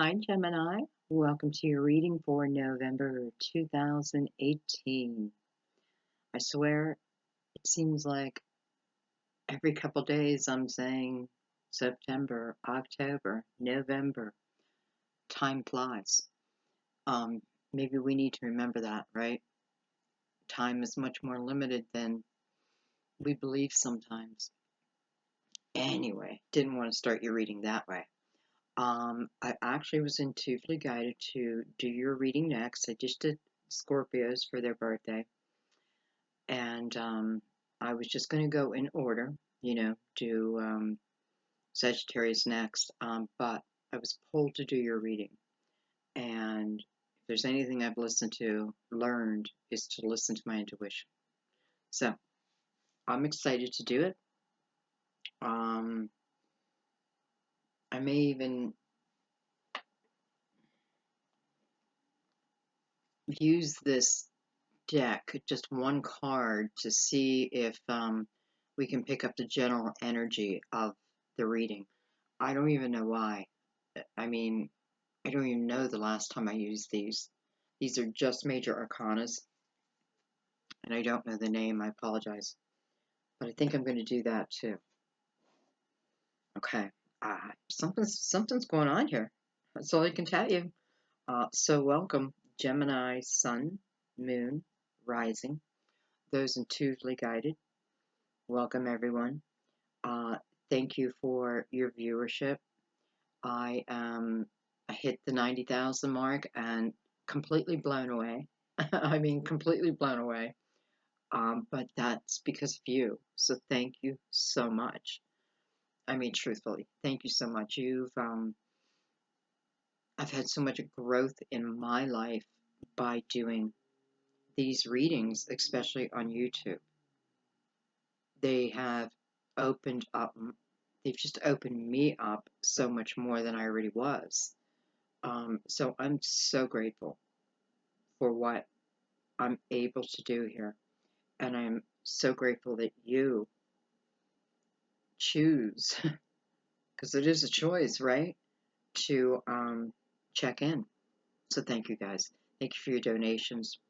Hi, Gemini. Welcome to your reading for November 2018. I swear, it seems like every couple days I'm saying September, October, November. Time flies. Maybe we need to remember that, right? Time is much more limited than we believe sometimes. Anyway, didn't want to start your reading that way. I actually was intuitively guided to do your reading next. I just did Scorpios for their birthday. And I was just going to go in order, do Sagittarius next. But I was pulled to do your reading. And if there's anything I've learned, is to listen to my intuition. So I'm excited to do it. I may even use this deck, just one card, to see if we can pick up the general energy of the reading. I don't even know why. I mean, I don't even know the last time I used these. These are just major arcanas, and I don't know the name. I apologize. But I think I'm going to do that too. Okay. Something's going on here. That's all I can tell you. So welcome, Gemini, Sun, Moon, Rising. Those intuitively guided. Welcome, everyone. Thank you for your viewership. I hit the 90,000 mark and completely blown away. I mean, completely blown away. But that's because of you. So thank you so much. I mean, truthfully, thank you so much. I've had so much growth in my life by doing these readings, especially on YouTube. They have opened up, they've just opened me up so much more than I already was. So I'm so grateful for what I'm able to do here. And I'm so grateful that you choose, because it is a choice, right, to check in. So thank you, guys. Thank you for your donations.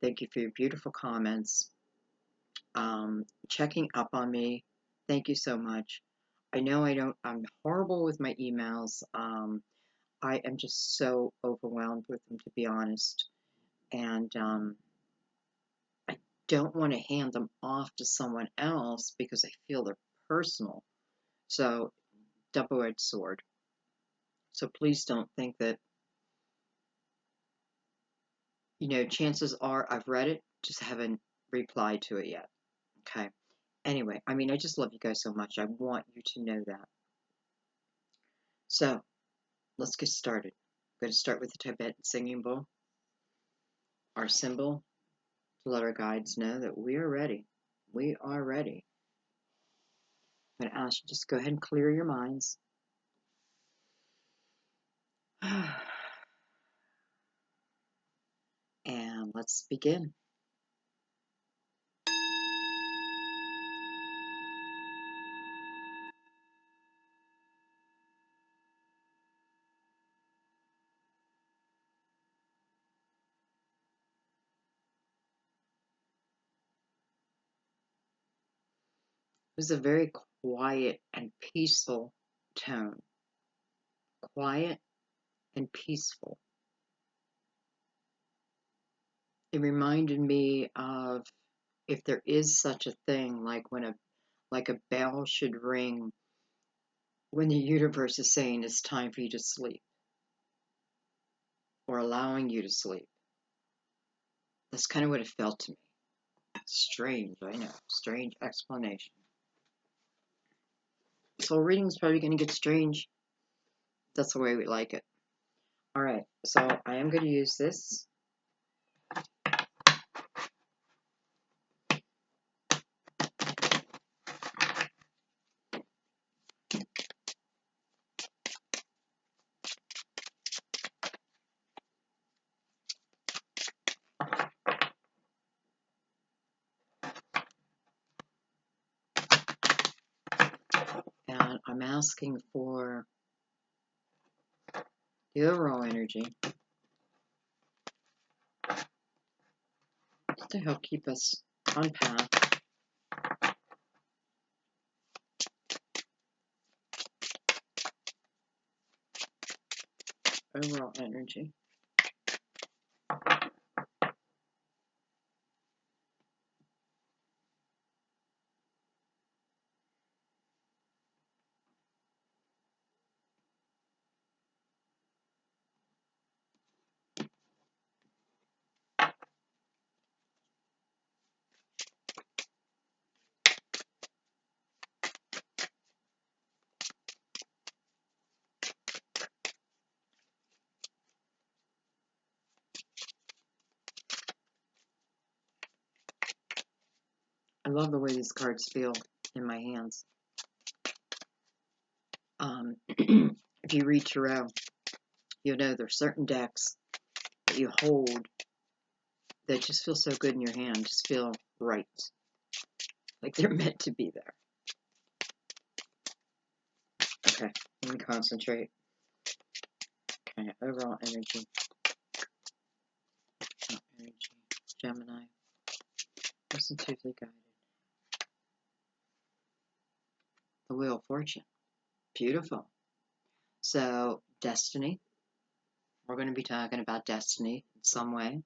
Thank you for your beautiful comments. Checking up on me. Thank you so much. I know I'm horrible with my emails. I am just so overwhelmed with them, to be honest. And I don't want to hand them off to someone else because I feel they're personal. So, double-edged sword. So please don't think that, chances are I've read it, just haven't replied to it yet. Okay. Anyway, I mean, I just love you guys so much. I want you to know that. So, let's get started. I'm going to start with the Tibetan singing bowl, our symbol, to let our guides know that we are ready. We are ready. I'm going to ask you just go ahead and clear your minds. And let's begin. It was a very quiet and peaceful tone. Quiet and peaceful. It reminded me of, if there is such a thing, like when a bell should ring when the universe is saying it's time for you to sleep, or allowing you to sleep. That's kind of what it felt to me. Strange, I know. Strange explanation. So reading is probably going to get strange. That's the way we like it. All right, so I am going to use this. And I'm asking for the overall energy to help keep us on path. Overall energy. I love the way these cards feel in my hands. If you read Tarot, you'll know there's certain decks that you hold that just feel so good in your hand, just feel right. Like they're meant to be there. Okay, let me concentrate. Okay, overall energy. Energy. Gemini. Listen to the guided. The Wheel of Fortune. Beautiful. So, destiny. We're going to be talking about destiny in some way.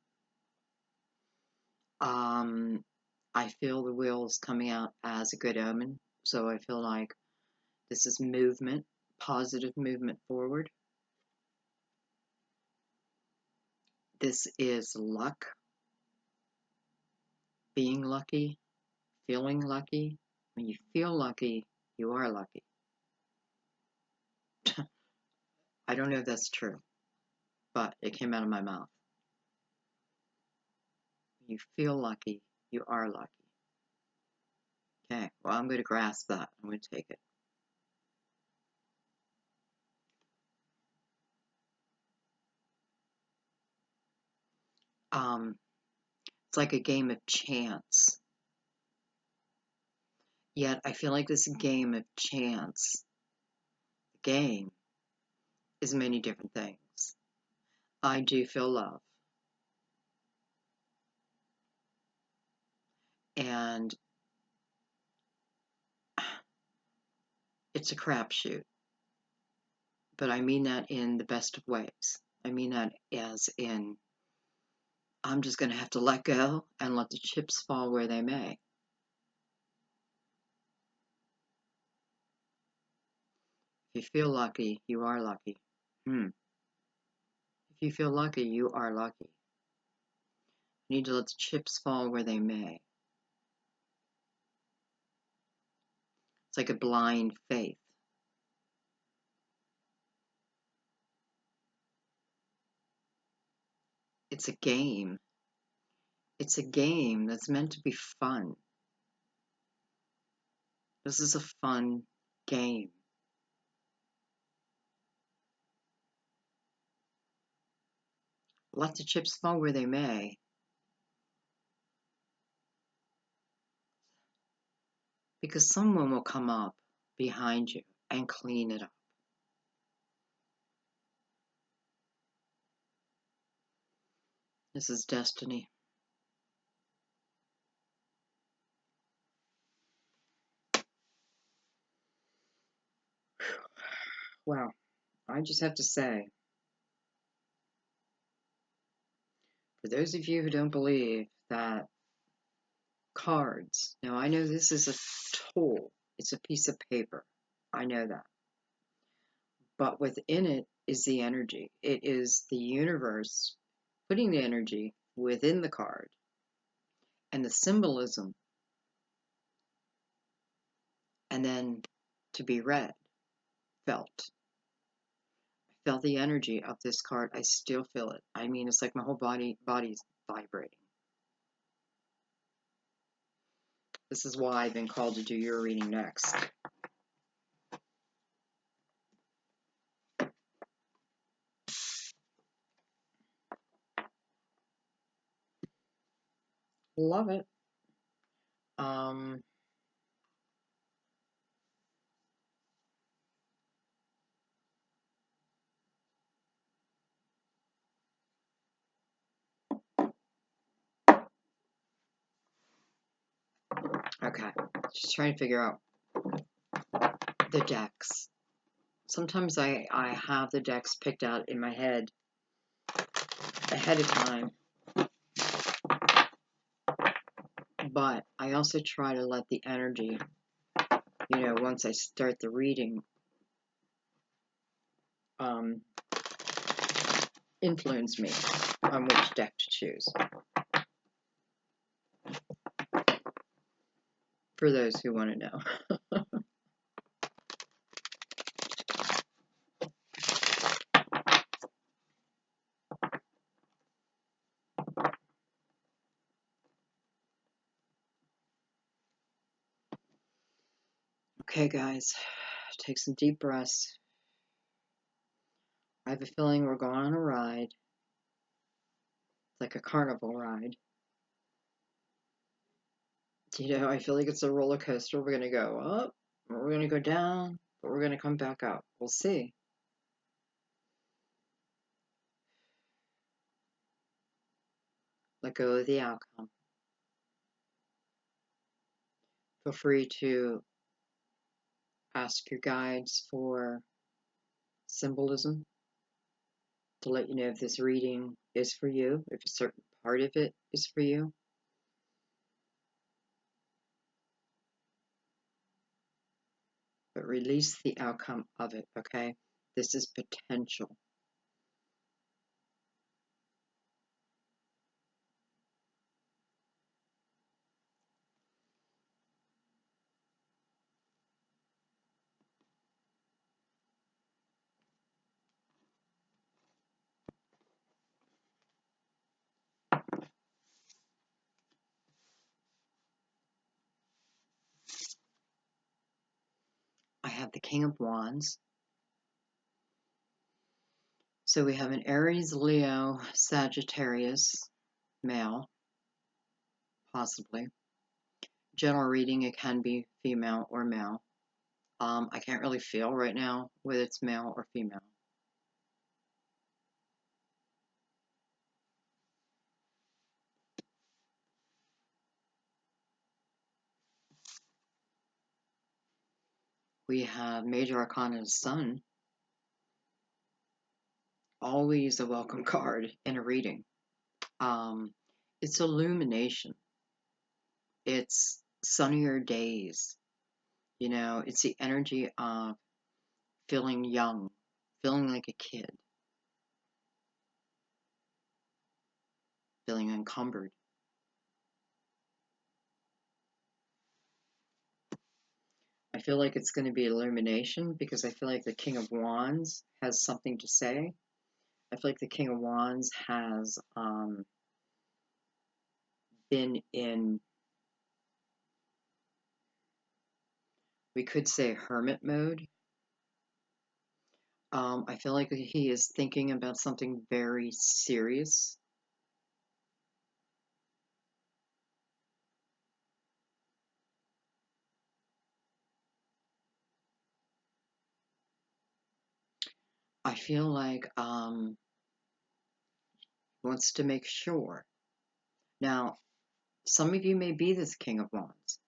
I feel the wheel is coming out as a good omen. So I feel like this is movement, positive movement forward. This is luck. Being lucky, feeling lucky. When you feel lucky, you are lucky. I don't know if that's true, but it came out of my mouth. When you feel lucky, you are lucky. Okay, well, I'm going to grasp that. I'm going to take it. It's like a game of chance. Yet I feel like this game of chance, the game, is many different things. I do feel love. And it's a crapshoot. But I mean that in the best of ways. I mean that as in, I'm just going to have to let go and let the chips fall where they may. If you feel lucky, you are lucky. If you feel lucky, you are lucky. You need to let the chips fall where they may. It's like a blind faith. It's a game. It's a game that's meant to be fun. This is a fun game. Let the chips fall where they may. Because someone will come up behind you and clean it up. This is destiny. Wow. I just have to say, for those of you who don't believe that cards, now I know this is a tool, it's a piece of paper. I know that. But within it is the energy. It is the universe putting the energy within the card and the symbolism, and then to be read, felt. I felt the energy of this card. I still feel it. I mean, it's like my whole body's vibrating. This is why I've been called to do your reading next. Love it. Okay, just trying to figure out the decks. Sometimes I have the decks picked out in my head ahead of time, but I also try to let the energy, once I start the reading, influence me on which deck to choose. For those who want to know. Okay, guys, take some deep breaths. I have a feeling we're going on a ride. It's like a carnival ride. I feel like it's a roller coaster. We're going to go up, or we're going to go down, but we're going to come back up. We'll see. Let go of the outcome. Feel free to ask your guides for symbolism to let you know if this reading is for you, if a certain part of it is for you. But release the outcome of it, okay? This is potential. I have the King of Wands. So we have an Aries, Leo, Sagittarius, male, possibly. General reading, it can be female or male. I can't really feel right now whether it's male or female. We have Major Arcana Sun. Always a welcome card in a reading. It's illumination. It's sunnier days. It's the energy of feeling young, feeling like a kid, feeling encumbered. I feel like it's going to be illumination because I feel like the King of Wands has something to say. I feel like the King of Wands has been in, we could say, hermit mode. I feel like he is thinking about something very serious. I feel like he wants to make sure. Now, some of you may be this King of Wands.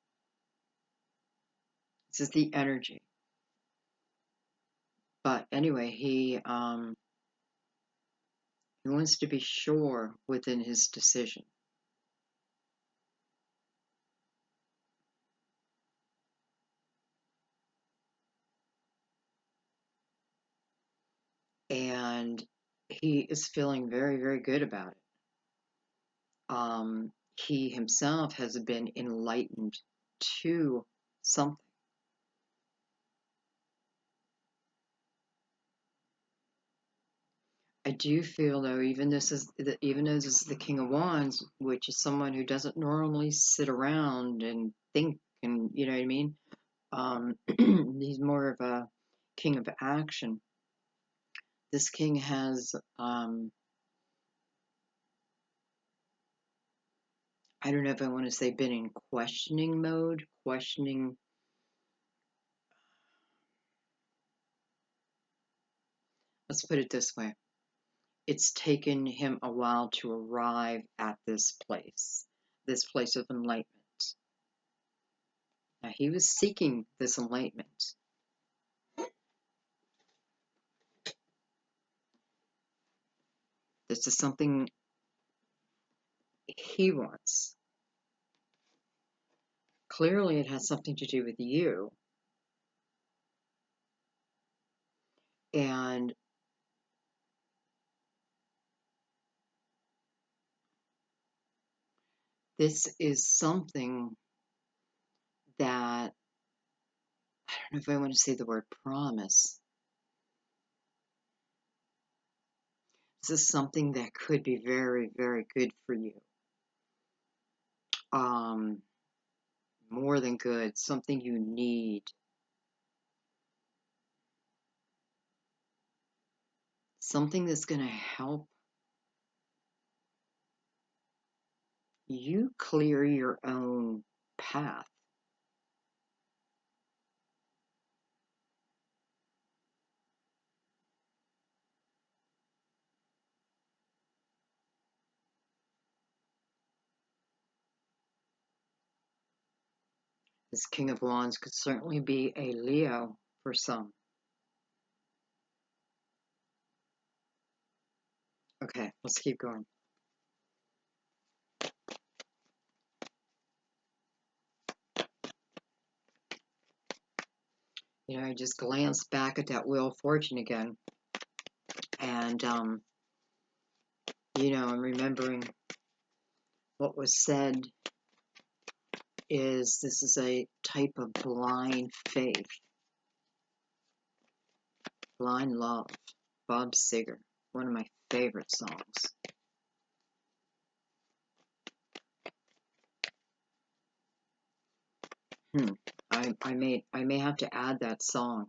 This is the energy. But anyway, he wants to be sure within his decision. And he is feeling very, very good about it. He himself has been enlightened to something. I do feel though, even though this is the King of Wands, which is someone who doesn't normally sit around and think, and you know what I mean. He's more of a king of action. This king has, I don't know if I want to say been in questioning mode, questioning. Let's put it this way. It's taken him a while to arrive at this place of enlightenment. He was seeking this enlightenment. This is something he wants. Clearly, it has something to do with you. And this is something that, I don't know if I want to say the word promise. This is something that could be very, very good for you. More than good, something you need. Something that's going to help you clear your own path. This King of Wands could certainly be a Leo for some. Okay, let's keep going. You know, I just glanced back at that Wheel of Fortune again. And, you know, I'm remembering what was said is this is a type of blind faith. Blind Love, Bob Seger, one of my favorite songs. I may have to add that song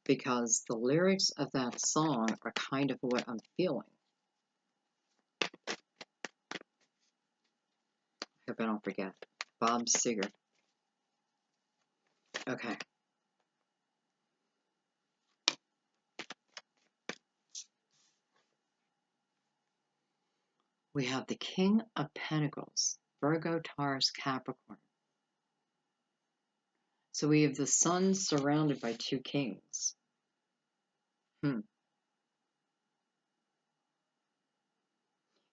because the lyrics of that song are kind of what I'm feeling. Hope I don't forget. Bob Seger. Okay. We have the King of Pentacles, Virgo, Taurus, Capricorn. So we have the sun surrounded by two kings.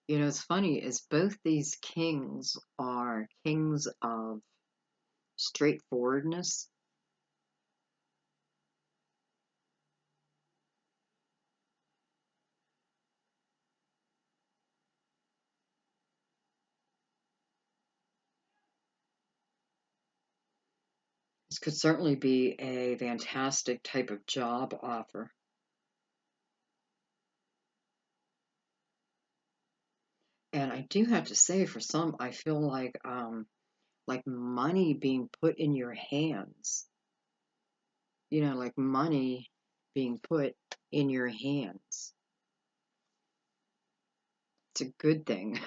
You know, it's funny is both these kings are kings of straightforwardness. This could certainly be a fantastic type of job offer. And I do have to say, for some, I feel like money being put in your hands. You know, like money being put in your hands. It's a good thing.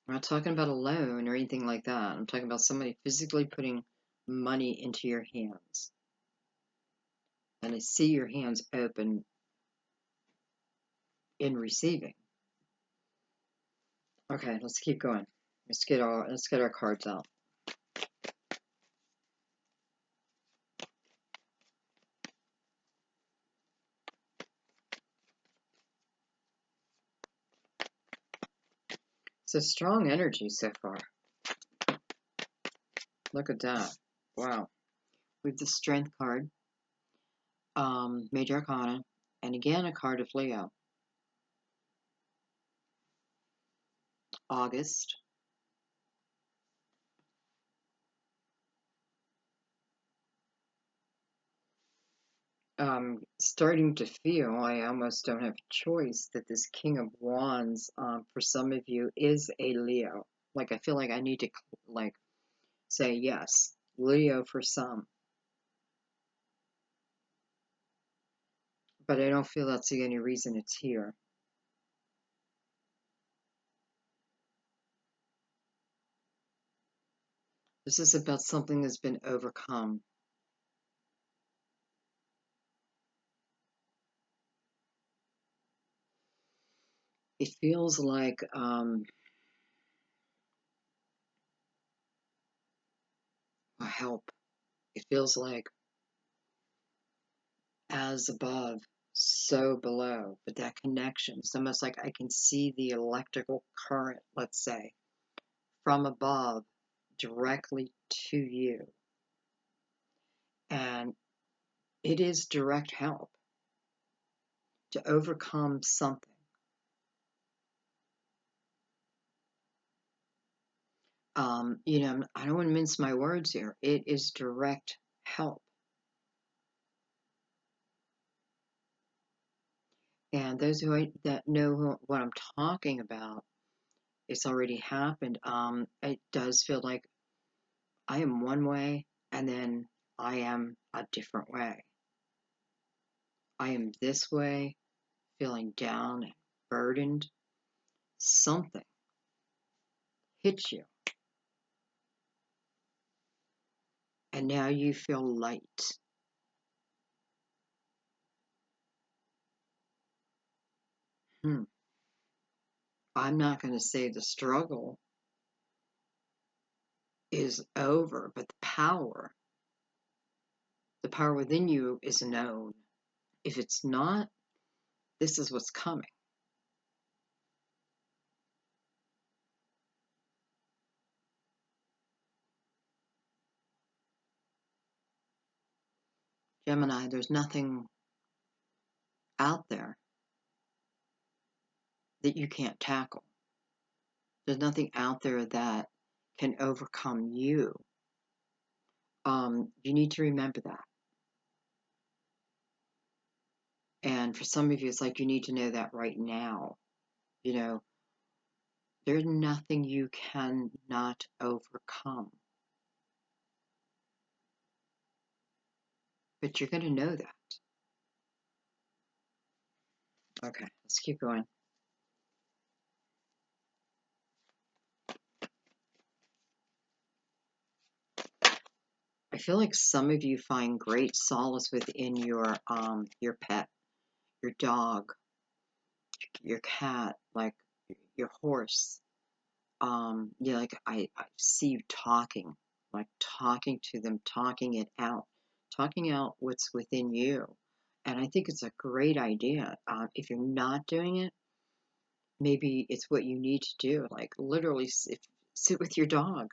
I'm not talking about a loan or anything like that. I'm talking about somebody physically putting money into your hands. And I see your hands open in receiving. Okay, let's keep going. Let's get our cards out. So strong energy so far. Look at that. Wow. With the Strength card, Major Arcana, and again a card of Leo. August. Starting to feel I almost don't have a choice that this King of Wands, for some of you, is a Leo. Like, I feel like I need to, like, say yes, Leo for some. But I don't feel that's the only reason it's here. This is about something that's been overcome. It feels like help. It feels like as above, so below. But that connection, it's almost like I can see the electrical current, let's say, from above directly to you. And it is direct help to overcome something. I don't want to mince my words here. It is direct help. And those that know what I'm talking about, it's already happened. It does feel like I am one way and then I am a different way. I am this way, feeling down and burdened. Something hits you, and now you feel light. Hmm. I'm not going to say the struggle is over, but the power within you is known. If it's not, this is what's coming. Gemini, there's nothing out there that you can't tackle. There's nothing out there that can overcome you. You need to remember that. And for some of you, it's like you need to know that right now. You know, there's nothing you cannot overcome. But you're going to know that. Okay, let's keep going. I feel like some of you find great solace within your pet, your dog, your cat, like your horse. Like I see you talking, like talking to them, talking out what's within you. And I think it's a great idea. If you're not doing it, maybe it's what you need to do. Like literally sit with your dog,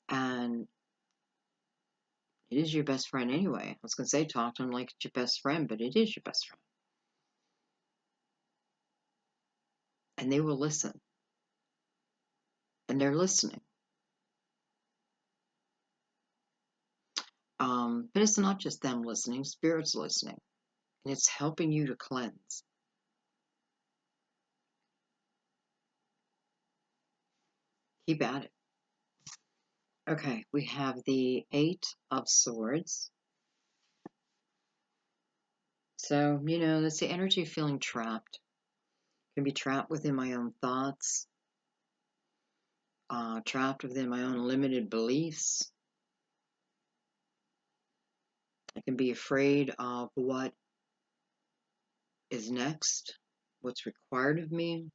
and it is your best friend anyway. I was going to say talk to him like it's your best friend, but it is your best friend. And they will listen. And they're listening. But it's not just them listening, Spirit's listening. And it's helping you to cleanse. Keep at it. Okay, we have the Eight of Swords. So, that's the energy of feeling trapped. Can be trapped within my own thoughts, trapped within my own limited beliefs. I can be afraid of what is next, what's required of me.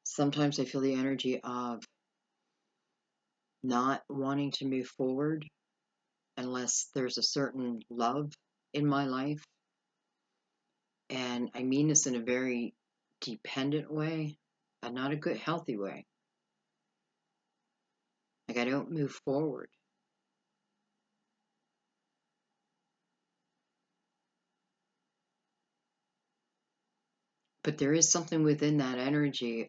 Sometimes I feel the energy of not wanting to move forward unless there's a certain love in my life. And I mean this in a very dependent way, and not a good, healthy way. Like I don't move forward. But there is something within that energy.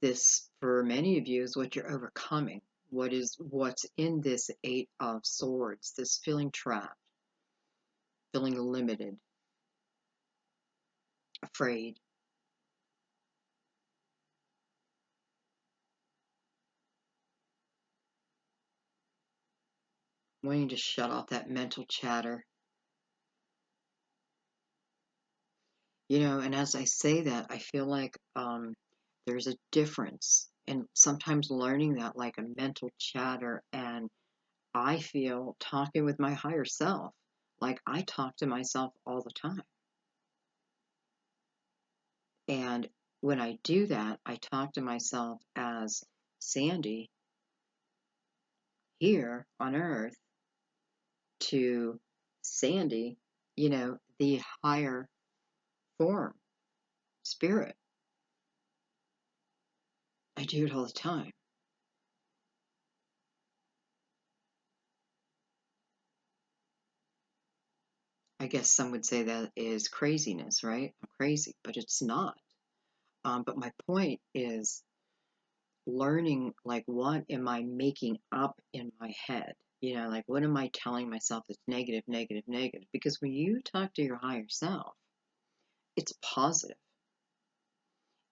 This, for many of you, is what you're overcoming. What's in this Eight of Swords? This feeling trapped, feeling limited, afraid. Wanting to shut off that mental chatter. And as I say that, I feel like there's a difference. And sometimes learning that, like a mental chatter, and I feel talking with my higher self, like I talk to myself all the time. And when I do that, I talk to myself as Sandy, here on earth to Sandy, you know, the higher form, spirit. I do it all the time. I guess some would say that is craziness, right? I'm crazy, but it's not. But my point is learning, like, what am I making up in my head? You know, like, what am I telling myself that's negative, negative, negative? Because when you talk to your higher self, it's positive,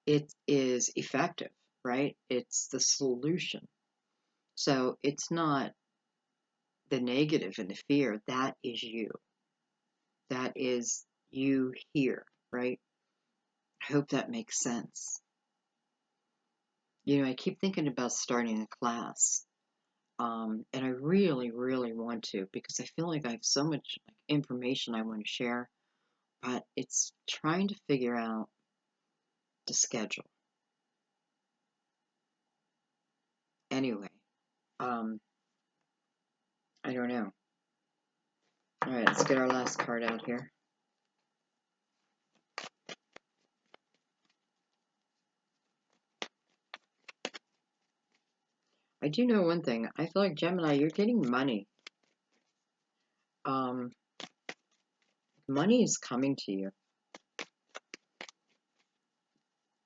it is effective, right? It's the solution. So it's not the negative and the fear. That is you. That is you here, right? I hope that makes sense. You know, I keep thinking about starting a class. And I really, really want to because I feel like I have so much information I want to share, but it's trying to figure out the schedule. Anyway, um, I don't know. All right, let's get our last card out here. I do know one thing. I feel like Gemini, you're getting money. Um, money is coming to you.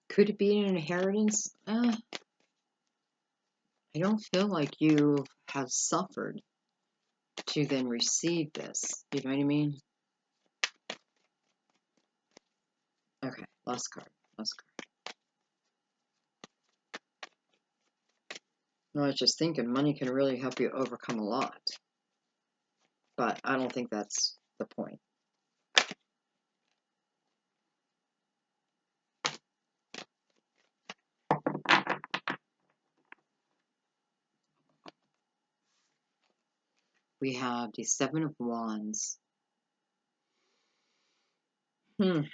Could it be an inheritance? I don't feel like you have suffered to then receive this. You know what I mean? Okay, last card. Last card. No, I was just thinking money can really help you overcome a lot. But I don't think that's the point. We have the Seven of Wands. You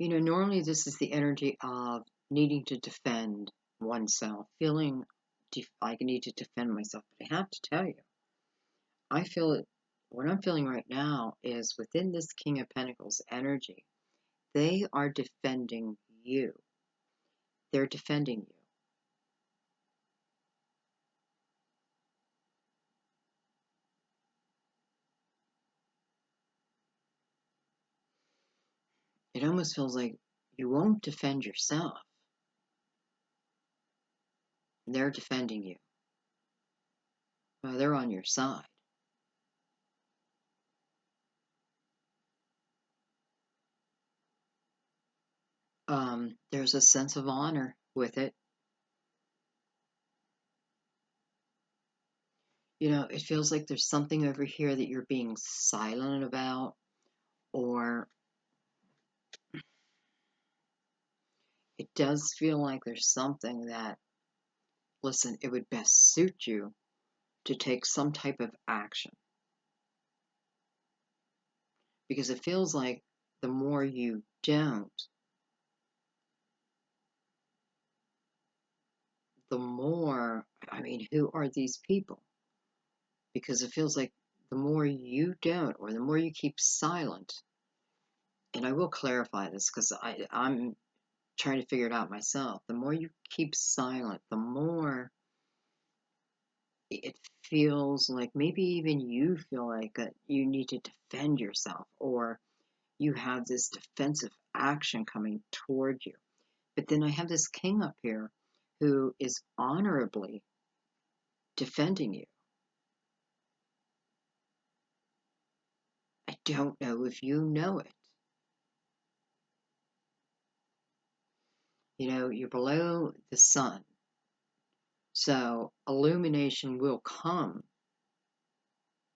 know, normally this is the energy of needing to defend oneself, feeling like I need to defend myself. But I have to tell you, I feel it. What I'm feeling right now is within this King of Pentacles energy, they are defending you. They're defending you. It almost feels like you won't defend yourself. They're defending you. They're on your side. There's a sense of honor with it. You know, it feels like there's something over here that you're being silent about, or it does feel like there's something that, listen, it would best suit you to take some type of action. Because it feels like the more you don't, the more, I mean, who are these people? Because it feels like the more you don't, or the more you keep silent, and I will clarify this because I'm trying to figure it out myself. The more you keep silent, the more it feels like maybe even you feel like that you need to defend yourself, or you have this defensive action coming toward you. But then I have this king up here who is honorably defending you. I don't know if you know it. You know, you're below the sun. So illumination will come.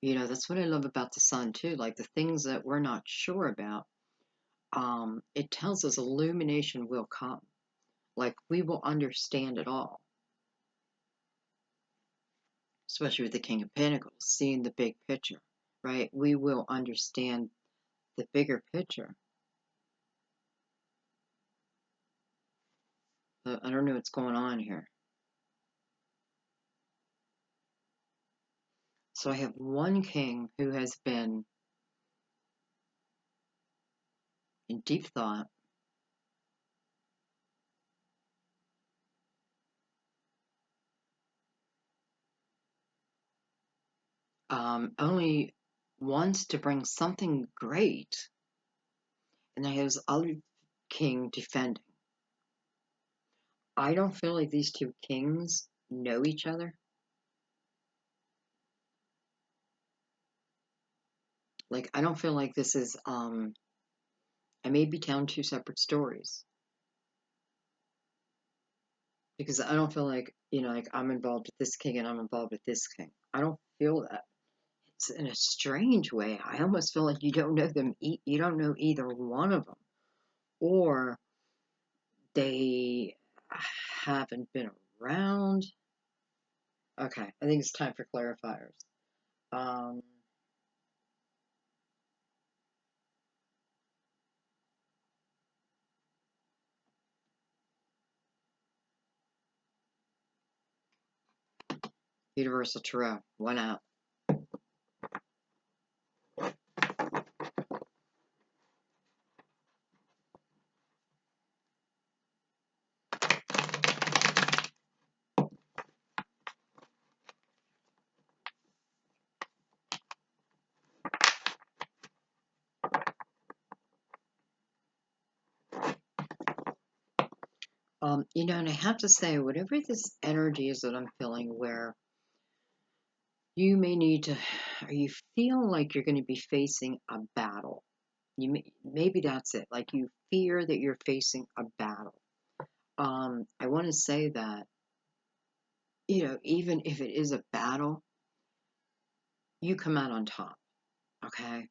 You know, that's what I love about the sun too. Like the things that we're not sure about, it tells us illumination will come. Like we will understand it all. Especially with the King of Pentacles, seeing the big picture, right? We will understand the bigger picture. But I don't know what's going on here. So I have one king who has been in deep thought, only wants to bring something great, and I have this other king defending. I don't feel like these two kings know each other. Like, I don't feel like this is, I may be telling two separate stories. Because I don't feel like, like I'm involved with this king and I'm involved with this king. I don't feel that. It's in a strange way. I almost feel like you don't know them, you don't know either one of them. Or they haven't been around. Okay, I think it's time for clarifiers. Um, Universal Tarot, one out. And I have to say, whatever this energy is that I'm feeling, where you may need to, or you feel like you're going to be facing a battle. Maybe that's it. Like you fear that you're facing a battle. I want to say that, even if it is a battle, you come out on top. Okay.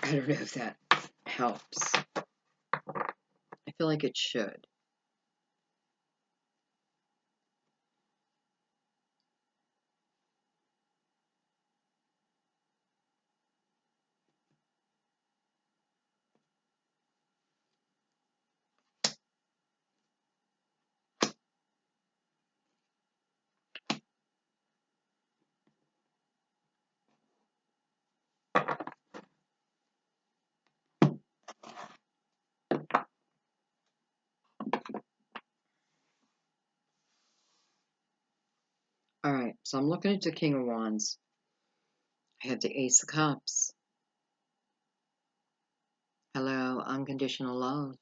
I don't know if that helps. I feel like it should. All right. So I'm looking at the King of Wands. I have the Ace of Cups. Hello, unconditional love.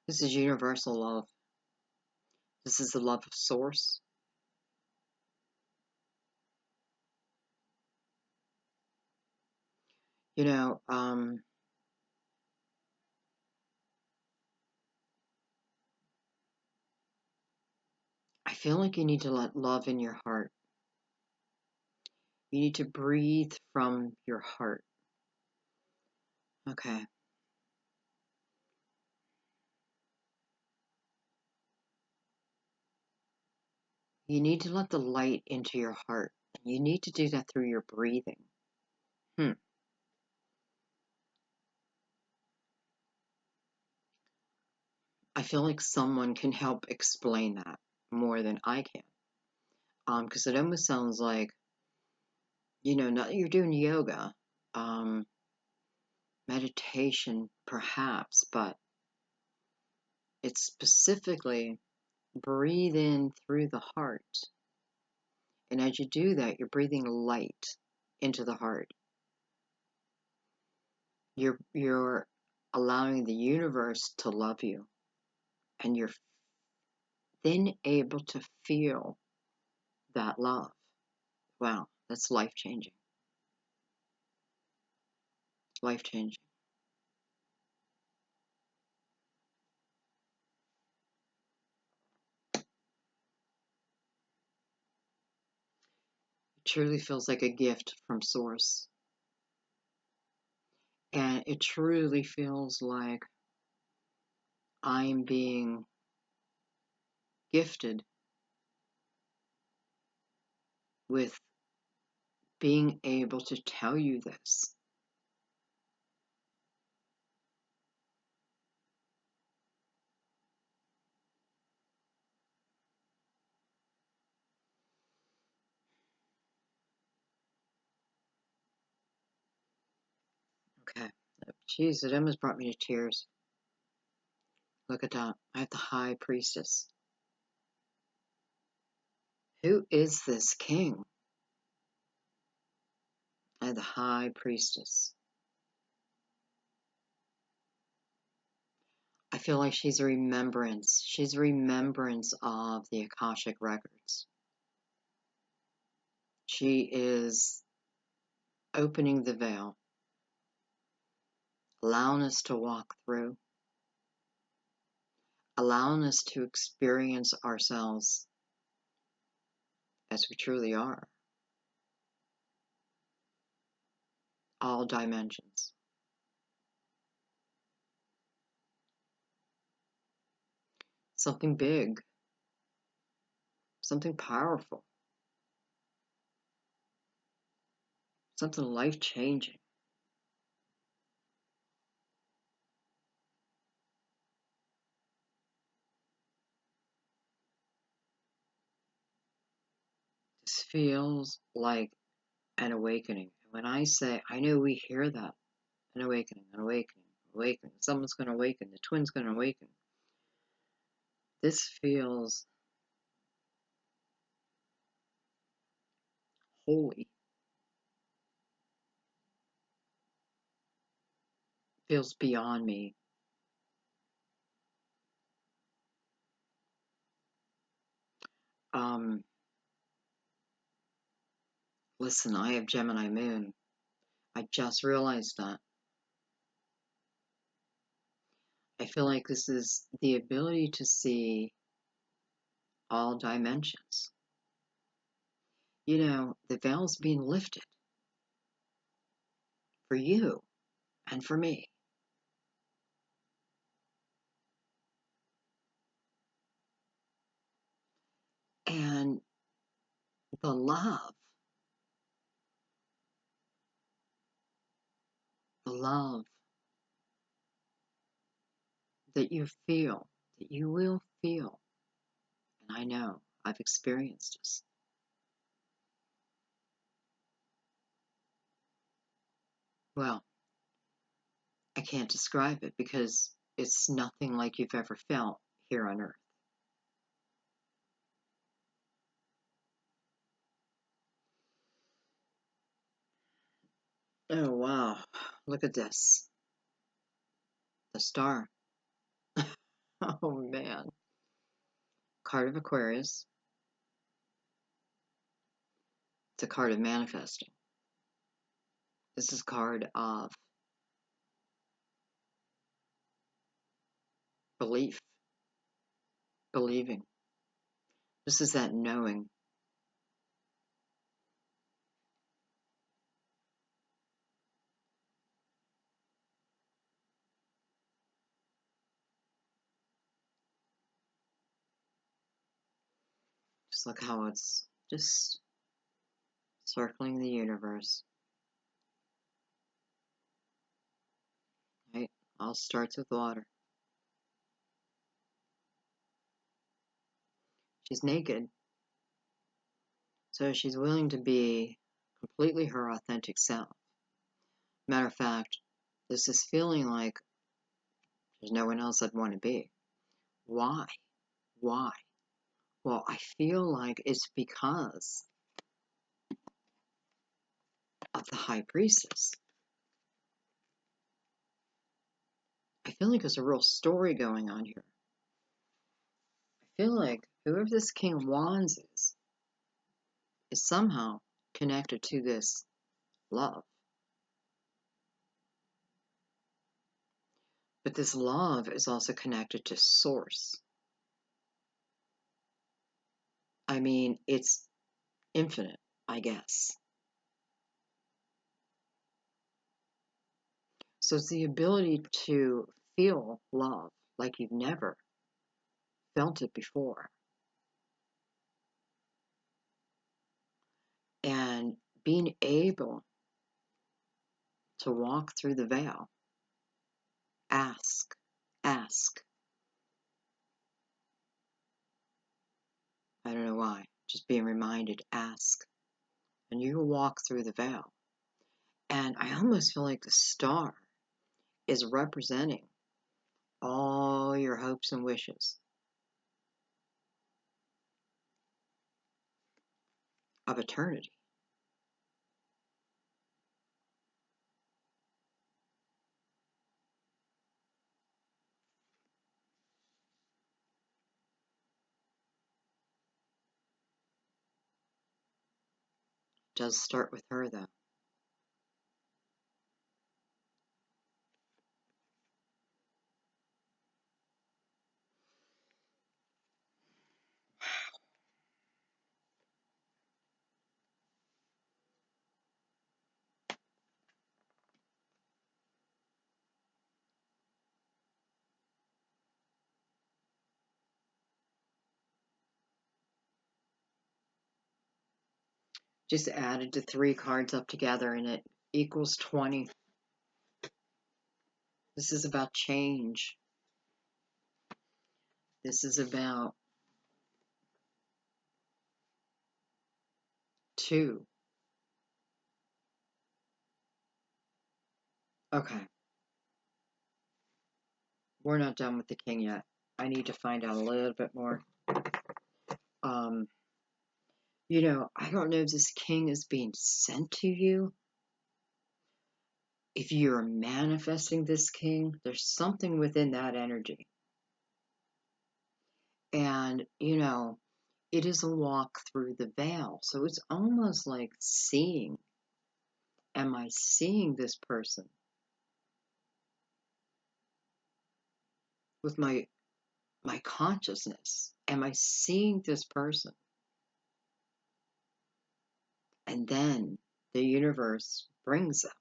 This is universal love. This is the love of Source. You know, I feel like you need to let love in your heart. You need to breathe from your heart. Okay. You need to let the light into your heart. You need to do that through your breathing. I feel like someone can help explain that more than I can. Because it almost sounds like, not that you're doing yoga, meditation perhaps, but it's specifically breathe in through the heart. And as you do that, you're breathing light into the heart. You're allowing the universe to love you, and you're then able to feel that love. Wow, that's life changing. Life changing. It truly feels like a gift from Source. And it truly feels like I'm being gifted with being able to tell you this. Okay. Jeez, it almost brought me to tears. Look at that. I have the High Priestess. Who is this king? I have the High Priestess. I feel like she's a remembrance. She's a remembrance of the Akashic records. She is opening the veil, allowing us to walk through, allowing us to experience ourselves as we truly are, all dimensions. Something big, something powerful, something life-changing. This feels like an awakening. When I say, I know we hear that, an awakening, an awakening, awakening. Someone's going to awaken. The twin's going to awaken. This feels holy. Feels beyond me. Listen, I have Gemini moon. I just realized that. I feel like this is the ability to see all dimensions. You know, the veil's being lifted for you and for me. And the love that you feel, that you will feel, and I know I've experienced this. Well, I can't describe it because it's nothing like you've ever felt here on Earth. Oh, wow. Look at this. The star. Oh, man. Card of Aquarius. It's a card of manifesting. This is a card of belief, believing. This is that knowing. Just look how it's just circling the universe. Right? All starts with water. She's naked, so she's willing to be completely her authentic self. Matter of fact, this is feeling like there's no one else I'd want to be. Why? Why? Well, I feel like it's because of the High Priestess. I feel like there's a real story going on here. I feel like whoever this King of Wands is somehow connected to this love. But this love is also connected to source. I mean, it's infinite, I guess. So it's the ability to feel love like you've never felt it before. And being able to walk through the veil, ask, ask. I don't know why, just being reminded, ask. And you walk through the veil. And I almost feel like the star is representing all your hopes and wishes of eternity. It does start with her, though. Just added the 3 cards up together and it equals 20. This is about change. This is about 2. Okay, we're not done with the king yet. I need to find out a little bit more. Um, I don't know if this king is being sent to you. If you're manifesting this king, there's something within that energy. And, it is a walk through the veil. So it's almost like seeing. Am I seeing this person with my consciousness? Am I seeing this person? And then the universe brings them.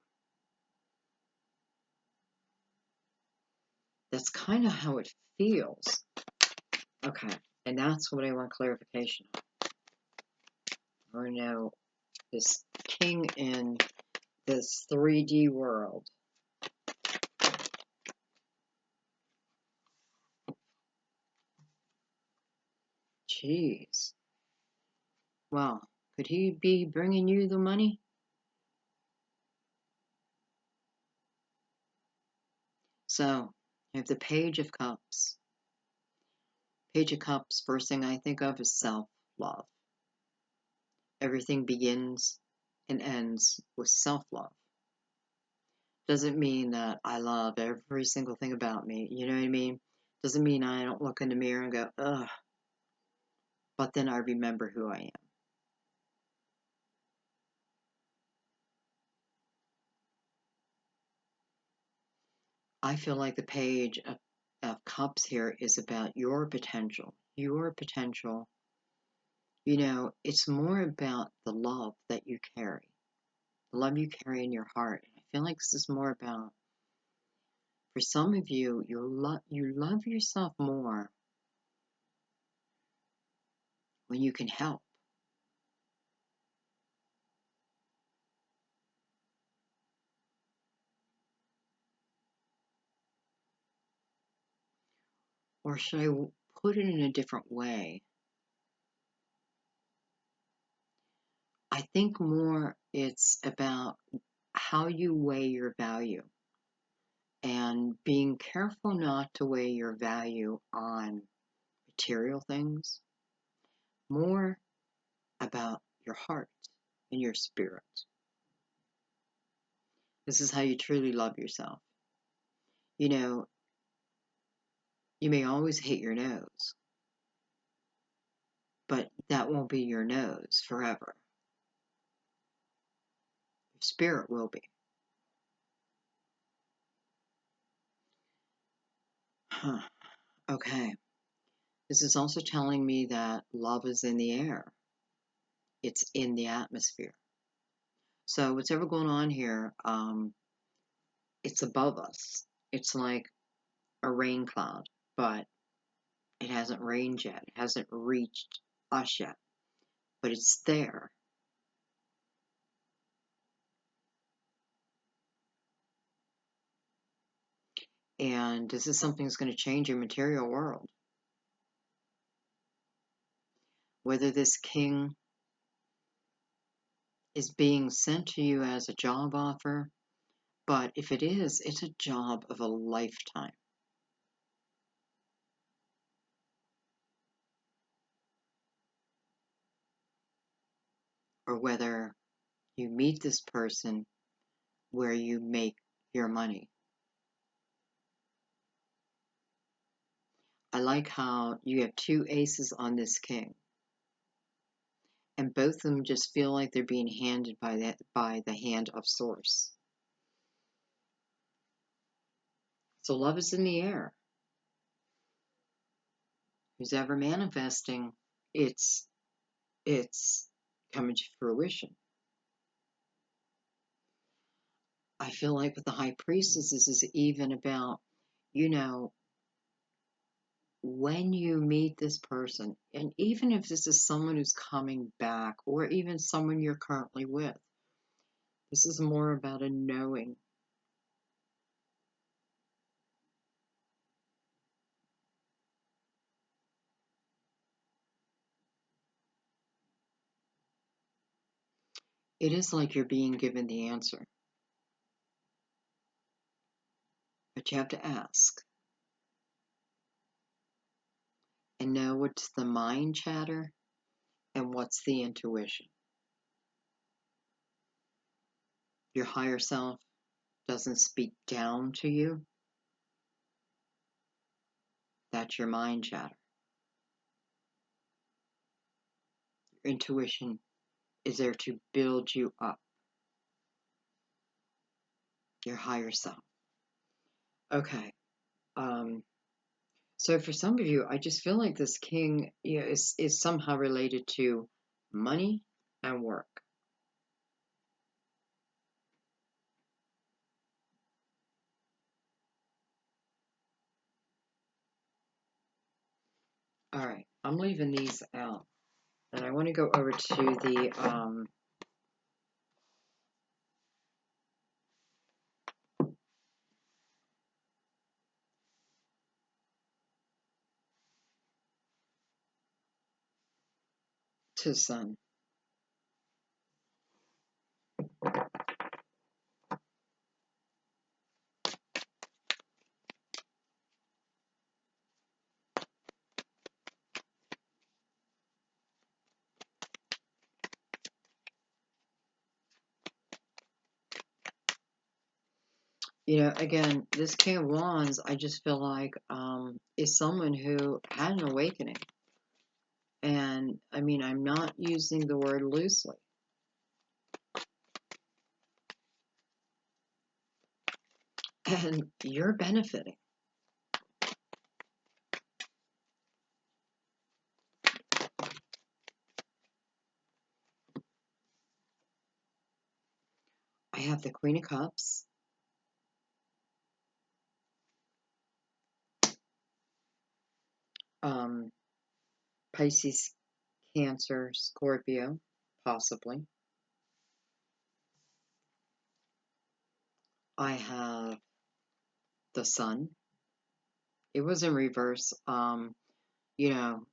That's kind of how it feels. Okay, and that's what I want clarification on. I want to know this king in this 3D world. Jeez. Well, could he be bringing you the money? So, I have the Page of Cups. Page of Cups, first thing I think of is self-love. Everything begins and ends with self-love. Doesn't mean that I love every single thing about me, you know what I mean? Doesn't mean I don't look in the mirror and go, ugh, but then I remember who I am. I feel like the Page of Cups here is about your potential. Your potential. It's more about the love that you carry, the love you carry in your heart. And I feel like this is more about, for some of you, you love yourself more when you can help. Or should I put it in a different way? I think more it's about how you weigh your value and being careful not to weigh your value on material things, more about your heart and your spirit. This is how you truly love yourself. You may always hate your nose, but that won't be your nose forever. Your spirit will be. Huh. Okay. This is also telling me that love is in the air. It's in the atmosphere. So what's ever going on here, it's above us. It's like a rain cloud, but it hasn't rained yet. It hasn't reached us yet, but it's there. And this is something that's going to change your material world. Whether this king is being sent to you as a job offer, but if it is, it's a job of a lifetime. Or whether you meet this person where you make your money. I like how you have two aces on this king, and both of them just feel like they're being handed by the hand of source. So love is in the air. Who's ever manifesting, it's coming to fruition. I feel like with the high priestess, this is even about, when you meet this person, and even if this is someone who's coming back, or even someone you're currently with, this is more about a knowing. It is like you're being given the answer, but you have to ask and know what's the mind chatter and what's the intuition. Your higher self doesn't speak down to you. That's your mind chatter. Your intuition is there to build you up. Your higher self. Okay. So for some of you, I just feel like this king is somehow related to money and work. All right, I'm leaving these out, and I want to go over to the Sun. Again, this King of Wands, I just feel like is someone who had an awakening. And I mean, I'm not using the word loosely. And you're benefiting. I have the Queen of Cups. Pisces, Cancer, Scorpio, possibly. I have the Sun. It was in reverse. Even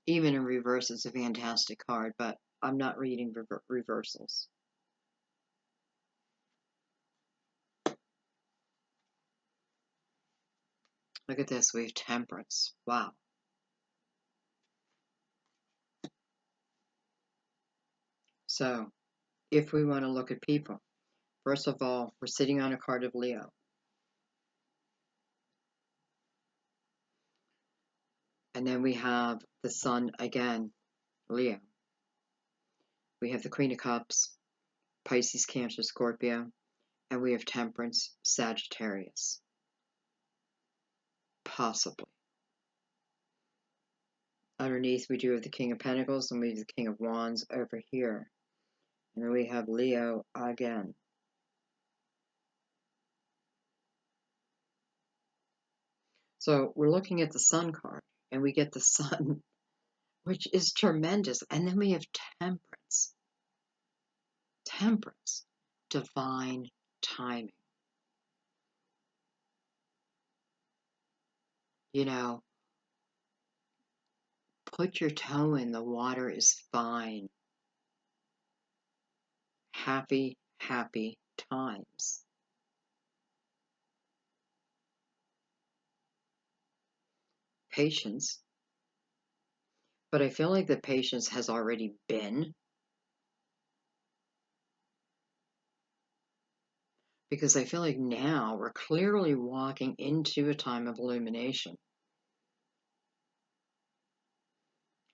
in reverse, it's a fantastic card, but I'm not reading reversals. Look at this. We have Temperance. Wow. So, if we want to look at people, first of all, we're sitting on a card of Leo. And then we have the Sun again, Leo. We have the Queen of Cups, Pisces, Cancer, Scorpio, and we have Temperance, Sagittarius. Possibly. Underneath, we do have the King of Pentacles, and we have the King of Wands over here. And then we have Leo again. So we're looking at the Sun card, and we get the Sun, which is tremendous. And then we have Temperance. Temperance, divine timing. you know, put your toe in, the water is fine. Happy, happy times. Patience. But I feel like the patience has already been, because I feel like now we're clearly walking into a time of illumination.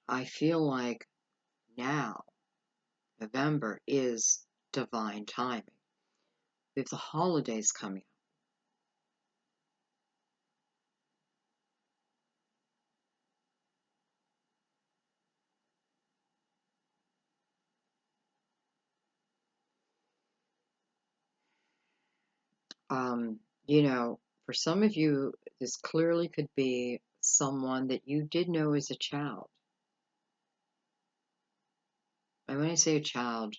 I feel like now, November is divine timing. We have the holidays coming up. For some of you, this clearly could be someone that you did know as a child. And when I say a child,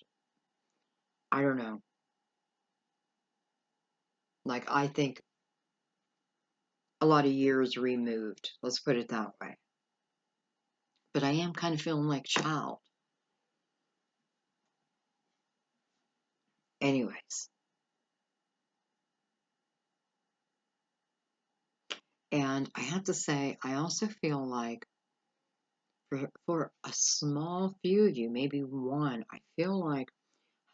I don't know. Like, I think a lot of years removed. Let's put it that way. But I am kind of feeling like child. Anyways. And I have to say, I also feel like for a small few of you, maybe one, I feel like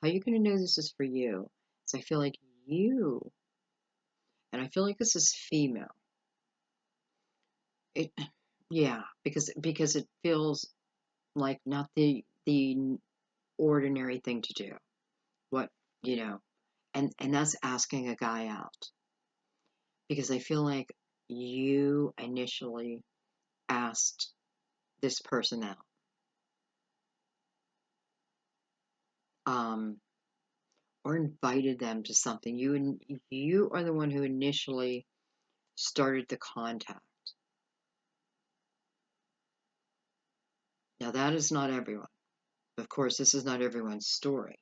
how you're going to know this is for you is I feel like you, and I feel like this is female. It, yeah, because it feels like not the ordinary thing to do. What you know, and that's asking a guy out, because I feel like you initially asked this person out. Um, or invited them to something. You are the one who initially started the contact. Now that is not everyone. Of course, this is not everyone's story.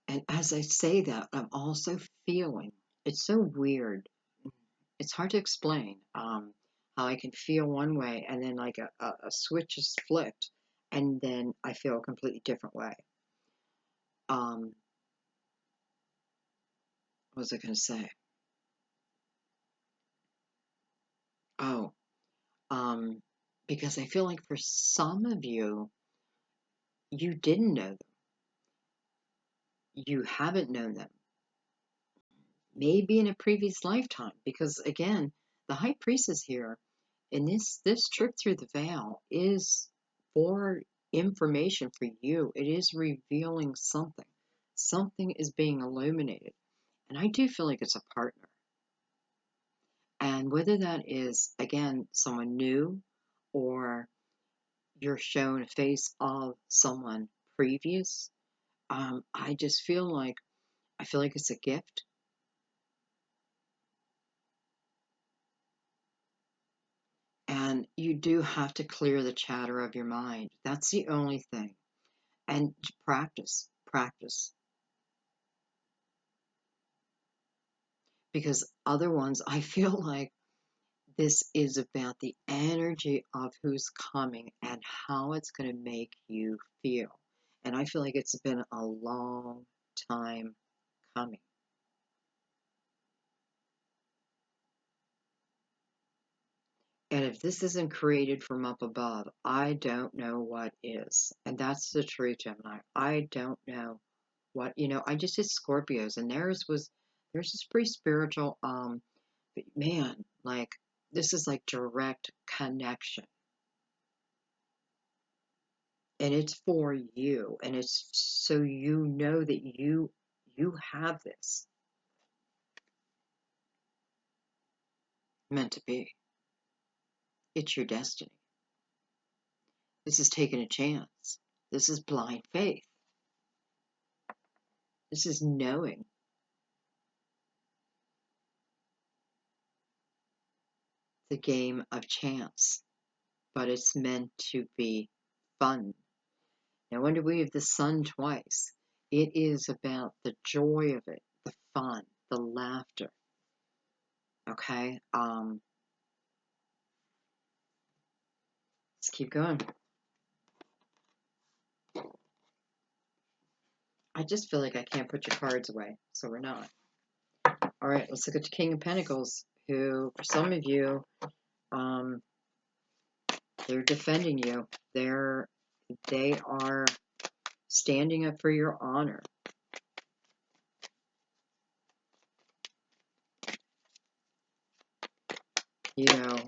And as I say that, I'm also feeling it's so weird. It's hard to explain how I can feel one way and then like a switch is flipped and then I feel a completely different way. Um, what was I going to say? Oh, um, because I feel like for some of you, you didn't know them. You haven't known them. Maybe in a previous lifetime. Because again, the high priestess here in this trip through the veil is for information for you. It is revealing something. Something is being illuminated. And I do feel like it's a partner. And whether that is, again, someone new or you're shown a face of someone previous, I just feel like it's a gift. And you do have to clear the chatter of your mind. That's the only thing. And practice, practice. Because other ones, I feel like this is about the energy of who's coming and how it's going to make you feel. And I feel like it's been a long time coming. And if this isn't created from up above, I don't know what is. And that's the truth, Gemini. I don't know what, I just did Scorpios and theirs is pretty spiritual. But man, like this is like direct connection. And it's for you. And it's so you know that you have this meant to be. It's your destiny. This is taking a chance. This is blind faith. This is knowing. The game of chance, but it's meant to be fun. Now, when do we have the sun twice? It is about the joy of it, the fun, the laughter. Okay? Let's keep going. I just feel like I can't put your cards away, so we're not. All right, let's look at the King of Pentacles, who, for some of you, they're defending you. They are standing up for your honor. You know,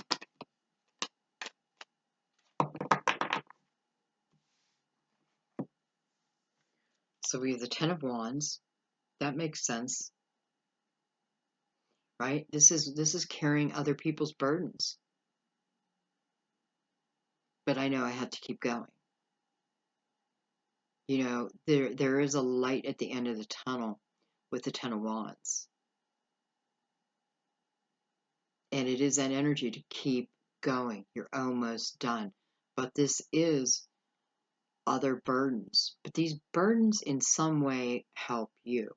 so we have the Ten of Wands. That makes sense, right? This is carrying other people's burdens. But I know I had to keep going. You know, there is a light at the end of the tunnel with the Ten of Wands. And it is that energy to keep going. You're almost done. But this is other burdens. But these burdens in some way help you.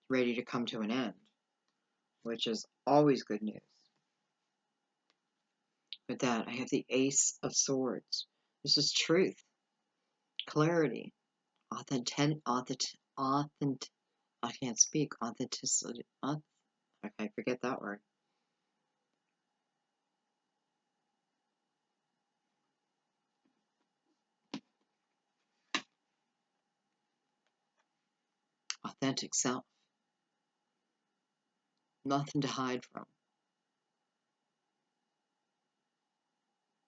Ready to come to an end, which is always good news. With that, I have the Ace of Swords. This is truth, clarity, I can't speak, authenticity, I forget that word. Authentic self. Nothing to hide from.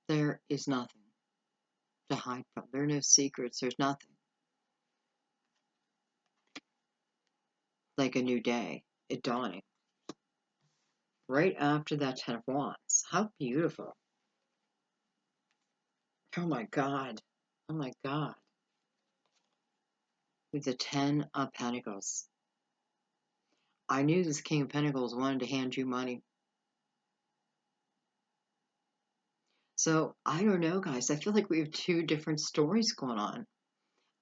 There is nothing to hide from. There are no secrets. There's nothing. Like a new day, it dawning. Right after that Ten of Wands. How beautiful. Oh my God. Oh my God. With the Ten of Pentacles. I knew this King of Pentacles wanted to hand you money. So, I don't know, guys. I feel like we have two different stories going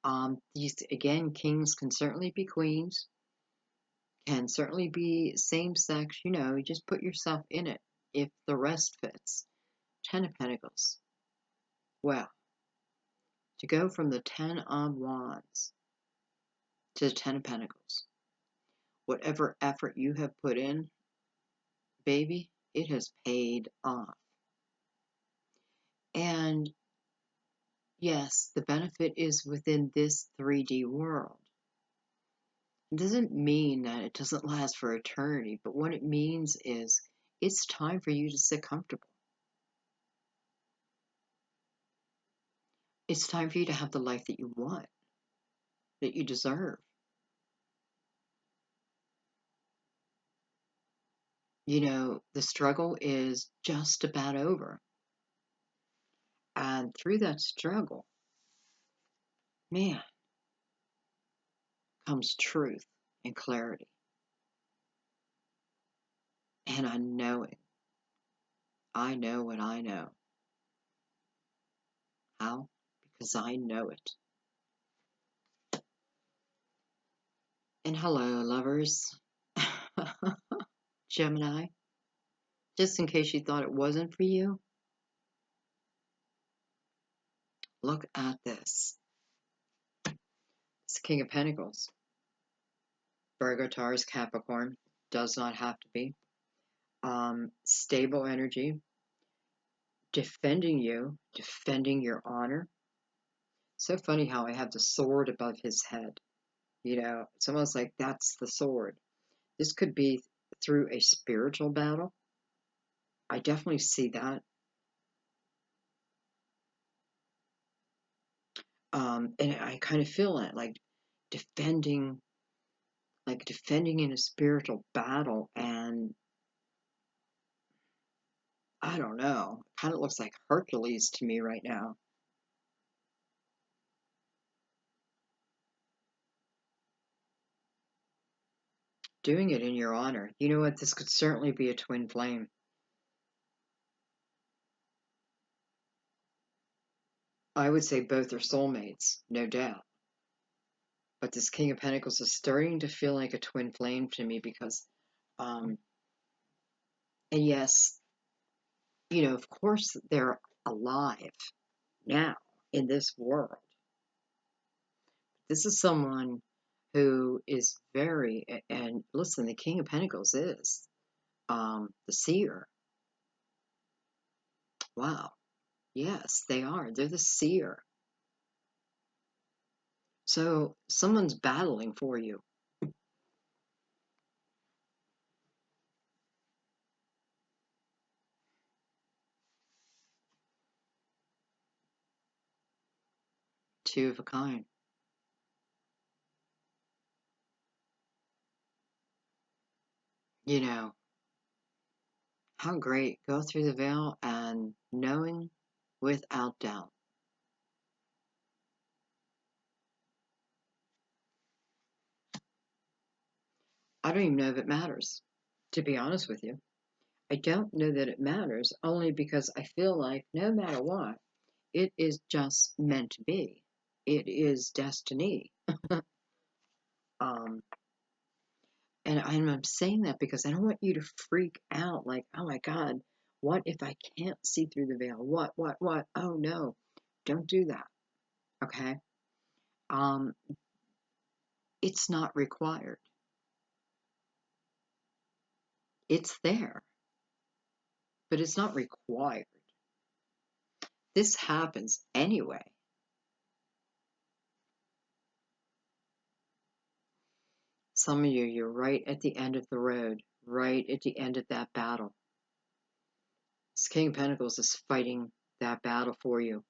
on. These, again, kings can certainly be queens, can certainly be same sex. You know, you just put yourself in it if the rest fits. Ten of Pentacles. Well, to go from the Ten of Wands to the Ten of Pentacles, whatever effort you have put in, baby, it has paid off. And yes, the benefit is within this 3D world. It doesn't mean that it doesn't last for eternity, but what it means is it's time for you to sit comfortable. It's time for you to have the life that you want, that you deserve. You know, the struggle is just about over. And through that struggle, man, comes truth and clarity. And a knowing. I know what I know. How? Because I know it. And hello, lovers. Gemini. Just in case you thought it wasn't for you, look at this. It's King of Pentacles. Virgo, Taurus, Capricorn. Does not have to be. Stable energy. Defending you. Defending your honor. So funny how I have the sword above his head. You know, it's almost like that's the sword. This could be through a spiritual battle. I definitely see that. And I kind of feel that, defending, like defending in a spiritual battle, and I don't know, it kind of looks like Hercules to me right now. Doing it in your honor. You know what? This could certainly be a twin flame. I would say both are soulmates, no doubt. But this King of Pentacles is starting to feel like a twin flame to me because, um, and yes, of course they're alive now in this world. This is someone who is and listen, the King of Pentacles is the seer. Wow. Yes, they are. They're the seer. So someone's battling for you. Two of a kind. You know, how great. Go through the veil and knowing without doubt. I don't even know if it matters, to be honest with you. I don't know that it matters only because I feel like no matter what, it is just meant to be. It is destiny. Um, and I'm saying that because I don't want you to freak out like, oh my God, what if I can't see through the veil? What? Oh no, don't do that. Okay. Um, it's not required. It's there, but it's not required. This happens anyway. Some of you, you're right at the end of the road, right at the end of that battle. This King of Pentacles is fighting that battle for you.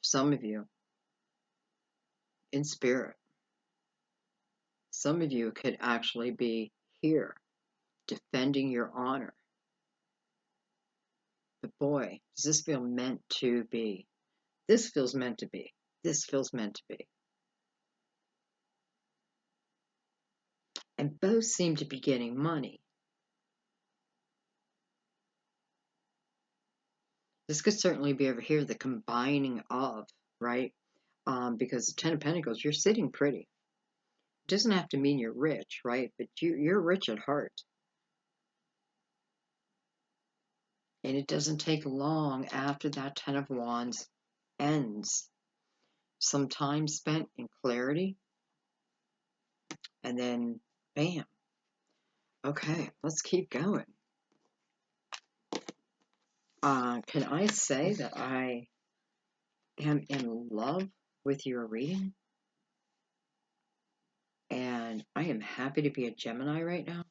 Some of you, in spirit. Some of you could actually be here, defending your honor. But boy, does this feel meant to be. This feels meant to be. This feels meant to be. And both seem to be getting money. This could certainly be over here, the combining of, right? Because the Ten of Pentacles, you're sitting pretty. It doesn't have to mean you're rich, right? But you're rich at heart. And it doesn't take long after that Ten of Wands ends. Some time spent in clarity, and then bam. Okay, let's keep going. Can I say that I am in love with your reading? And I am happy to be a Gemini right now.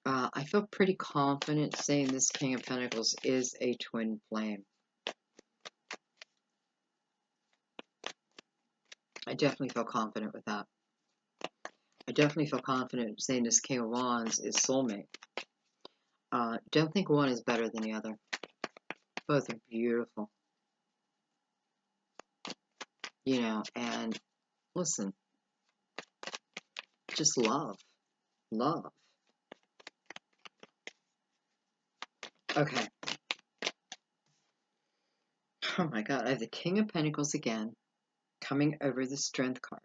I feel pretty confident saying this King of Pentacles is a twin flame. I definitely feel confident with that. I definitely feel confident saying this King of Wands is soulmate. Don't think one is better than the other. Both are beautiful. And listen, just love. Love. Okay. Oh my God, I have the King of Pentacles again, coming over the Strength card.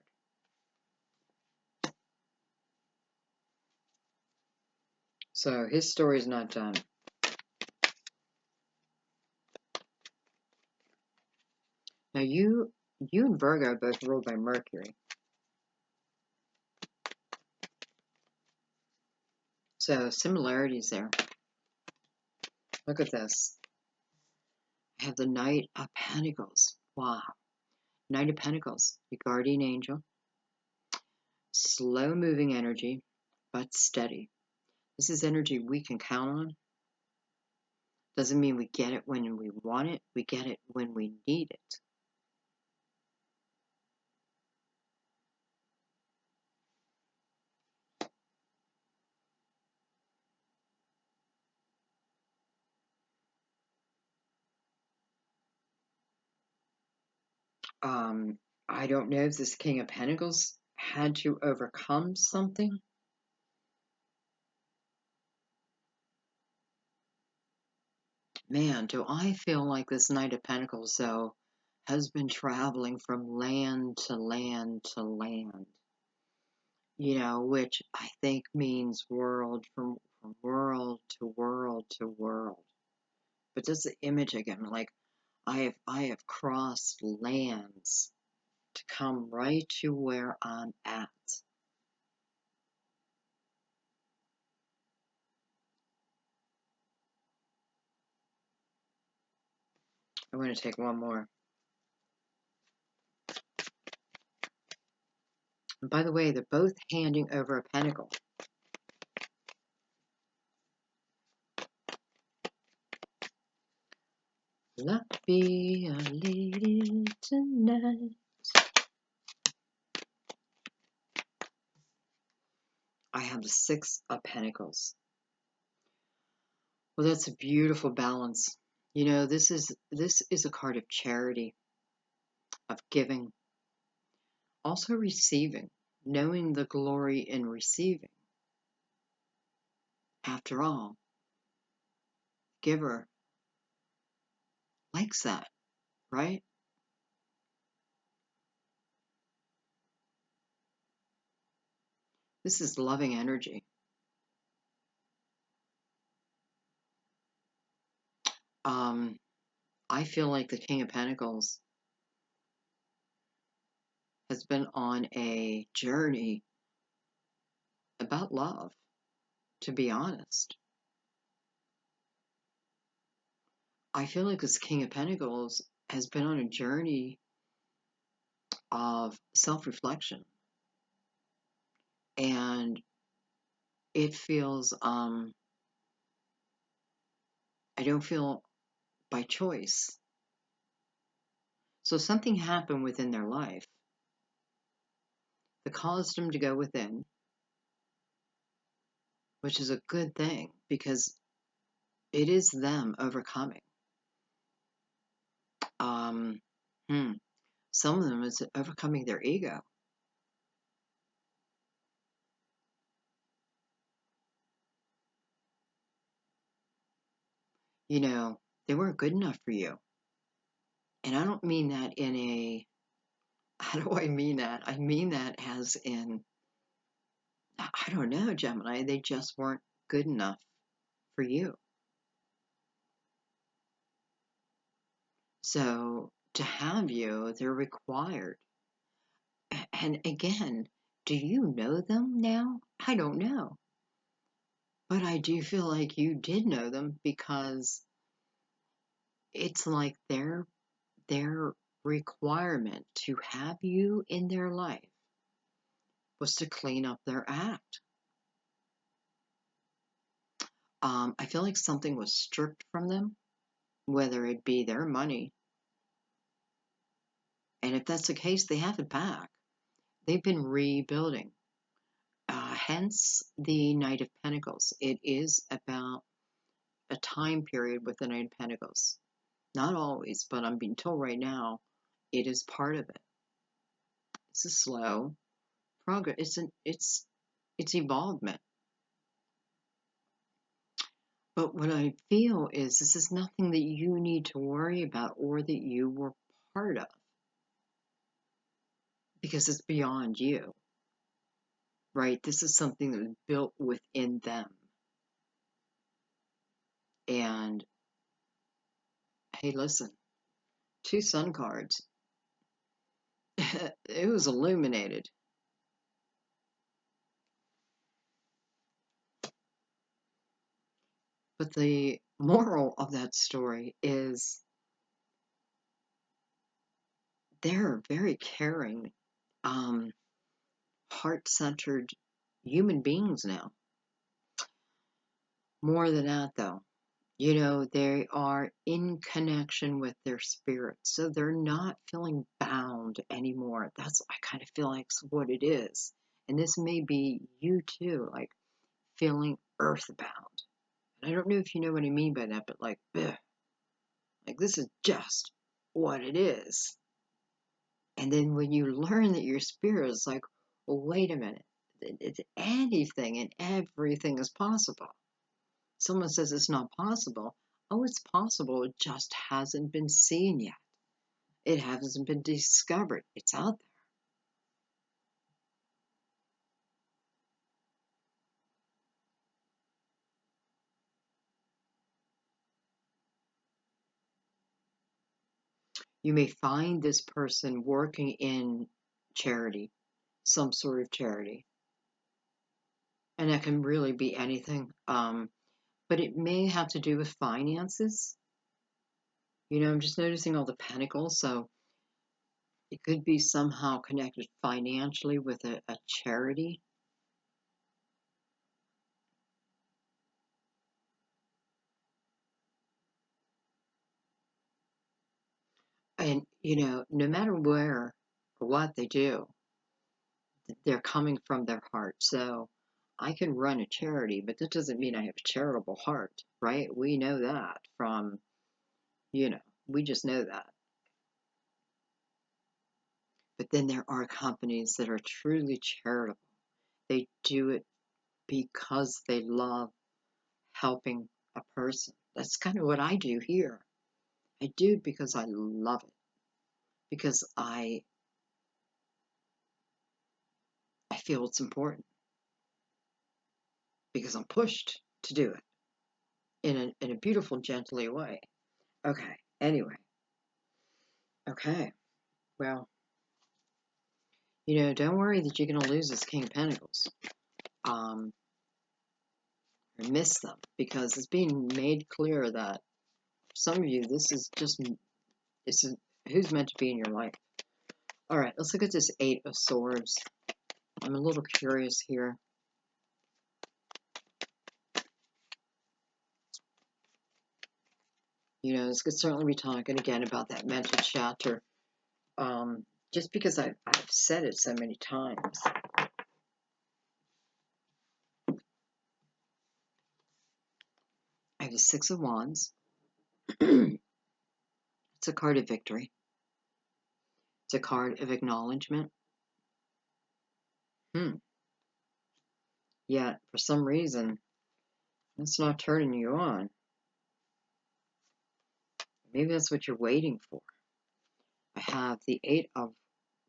So his story is not done. Now you and Virgo are both ruled by Mercury. So similarities there. Look at this. I have the Knight of Pentacles. Wow. Knight of Pentacles, your guardian angel. Slow moving energy, but steady. This is energy we can count on. Doesn't mean we get it when we want it. We get it when we need it. I don't know if this King of Pentacles had to overcome something. Man, do I feel like this Knight of Pentacles, though, has been traveling from land to land to land, which I think means world, from world to world to world. But that's the image again, like I have crossed lands to come right to where I'm at. I'm going to take one more. And by the way, they're both handing over a pentacle. Let be a lady tonight. I have the Six of Pentacles. Well, that's a beautiful balance. This is a card of charity, of giving, also receiving, knowing the glory in receiving. After all, giver likes that, right? This is loving energy. I feel like the King of Pentacles has been on a journey about love, to be honest. I feel like this King of Pentacles has been on a journey of self-reflection. And it feels, I don't feel by choice. So something happened within their life that caused them to go within, which is a good thing because it is them overcoming. Some of them is overcoming their ego. They weren't good enough for you. And I don't mean that in a, how do I mean that? I mean that as in, I don't know, Gemini, they just weren't good enough for you. So to have you, they're required. And again, do you know them now? I don't know. But I do feel like you did know them because it's like their requirement to have you in their life was to clean up their act. I feel like something was stripped from them, whether it be their money. And if that's the case, they have it back. They've been rebuilding. Hence the Knight of Pentacles. It is about a time period with the Knight of Pentacles. Not always, but I'm being told right now it is part of it. It's a slow progress. It's evolvement. But what I feel is this is nothing that you need to worry about or that you were part of, because it's beyond you, right? This is something that was built within them. And hey, listen, 2 sun cards. It was illuminated. But the moral of that story is they're very caring, heart-centered human beings now. More than that, though, they are in connection with their spirit, so they're not feeling bound anymore. That's, I kind of feel like what it is. And this may be you too, like feeling earthbound. And I don't know if you know what I mean by that, but like, ugh, like this is just what it is. And then when you learn that your spirit is like, well, wait a minute, it's anything and everything is possible. Someone says it's not possible. Oh, it's possible. It just hasn't been seen yet. It hasn't been discovered. It's out there. You may find this person working in charity, some sort of charity, and that can really be anything. But it may have to do with finances. I'm just noticing all the pentacles, so it could be somehow connected financially with a charity. And, no matter where or what they do, they're coming from their heart. So I can run a charity, but that doesn't mean I have a charitable heart, right? We know that from, you know, we just know that. But then there are companies that are truly charitable. They do it because they love helping a person. That's kind of what I do here. I do it because I love it, because I feel it's important, because I'm pushed to do it in a beautiful, gently way. Okay. Anyway. Okay. Well, don't worry that you're going to lose this King of Pentacles, or miss them, because it's being made clear that for some of you, this is who's meant to be in your life. All right, let's look at this Eight of Swords. I'm a little curious here. This could certainly be talking again about that mental chatter. Just because I've said it so many times. I have the Six of Wands. It's a card of victory. It's a card of acknowledgement. Yet, for some reason, it's not turning you on. Maybe that's what you're waiting for. I have the Eight of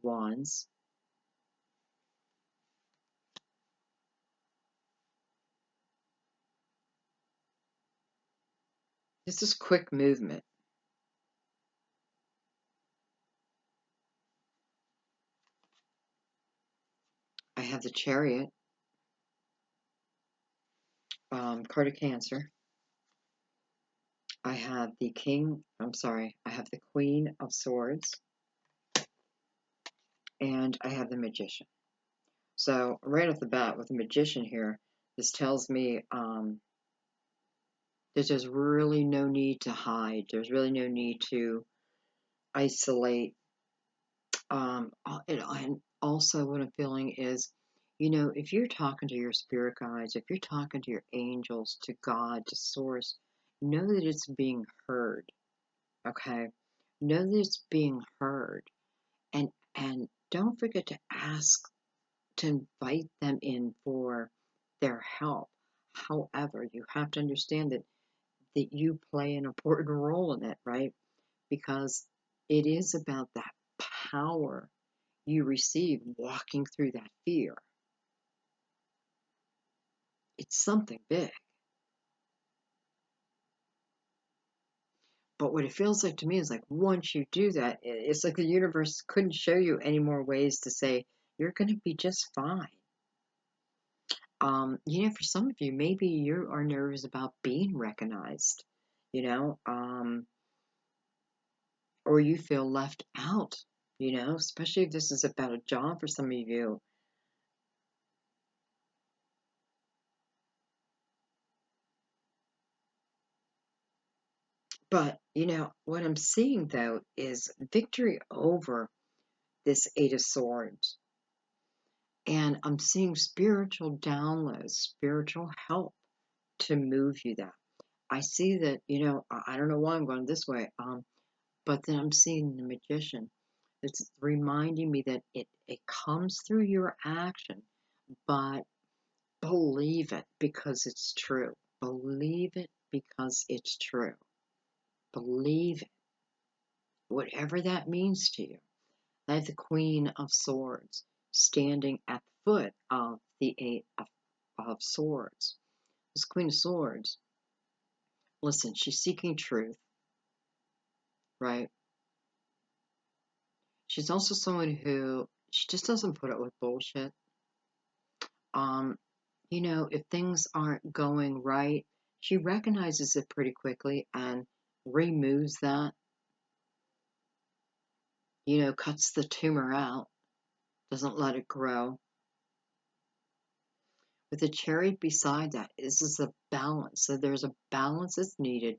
Wands. This is quick movement. I have the Chariot, card of Cancer. I have the I have the Queen of Swords. And I have the Magician. So right off the bat with the Magician here, this tells me that there's really no need to hide. There's really no need to isolate. And also what I'm feeling is, if you're talking to your spirit guides, if you're talking to your angels, to God, to Source, know that it's being heard. Okay? Know that it's being heard. And don't forget to ask, to invite them in for their help. However, you have to understand that you play an important role in it, right? Because it is about that power you receive walking through that fear. It's something big. But what it feels like to me is like once you do that, it's like the universe couldn't show you any more ways to say you're going to be just fine. For some of you, maybe you are nervous about being recognized, or you feel left out, especially if this is about a job for some of you. But, what I'm seeing though is victory over this Eight of Swords. And I'm seeing spiritual downloads, spiritual help to move you that. I see that, I don't know why I'm going this way, but then I'm seeing the Magician. It's reminding me that it comes through your action, but believe it because it's true. Believe it because it's true. Believe it, whatever that means to you. I have the Queen of Swords standing at the foot of the Eight of Swords. This Queen of Swords, listen, she's seeking truth, right? She's also someone who, she just doesn't put up with bullshit. You know, if things aren't going right, she recognizes it pretty quickly and removes that, you know, cuts the tumor out, doesn't let it grow. With the chariot beside that, this is a balance. So there's a balance that's needed,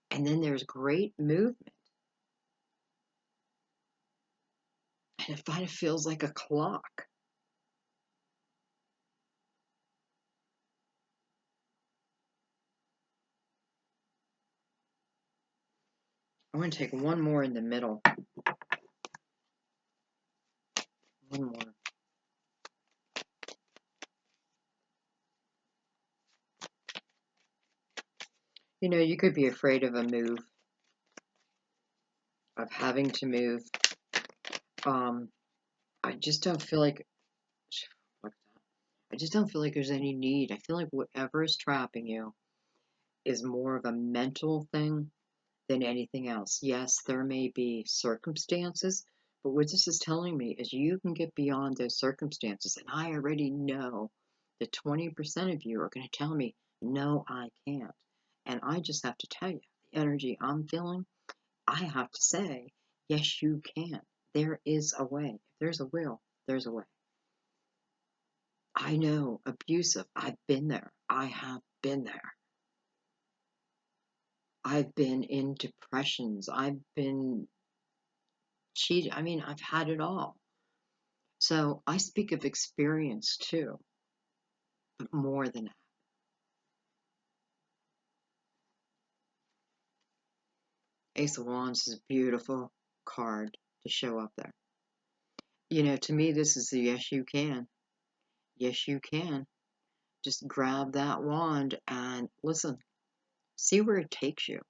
and then there's great movement. And it kind of feels like a clock. I'm going to take one more in the middle. One more. You know, you could be afraid of a move, of having to move. I just don't feel like, I just don't feel like there's any need. I feel like whatever is trapping you is more of a mental thing than anything else. Yes, there may be circumstances, but what this is telling me is you can get beyond those circumstances. And I already know that 20% of you are going to tell me, no, I can't. And I just have to tell you, the energy I'm feeling, I have to say, yes, you can. There is a way. If there's a will, there's a way. I know, abusive. I've been there. I have been there. I've been in depressions. I've been cheated. I mean, I've had it all. So I speak of experience too, but more than that. Ace of Wands is a beautiful card to show up there. You know, to me, this is the yes, you can. Yes, you can. Just grab that wand and listen, see where it takes you.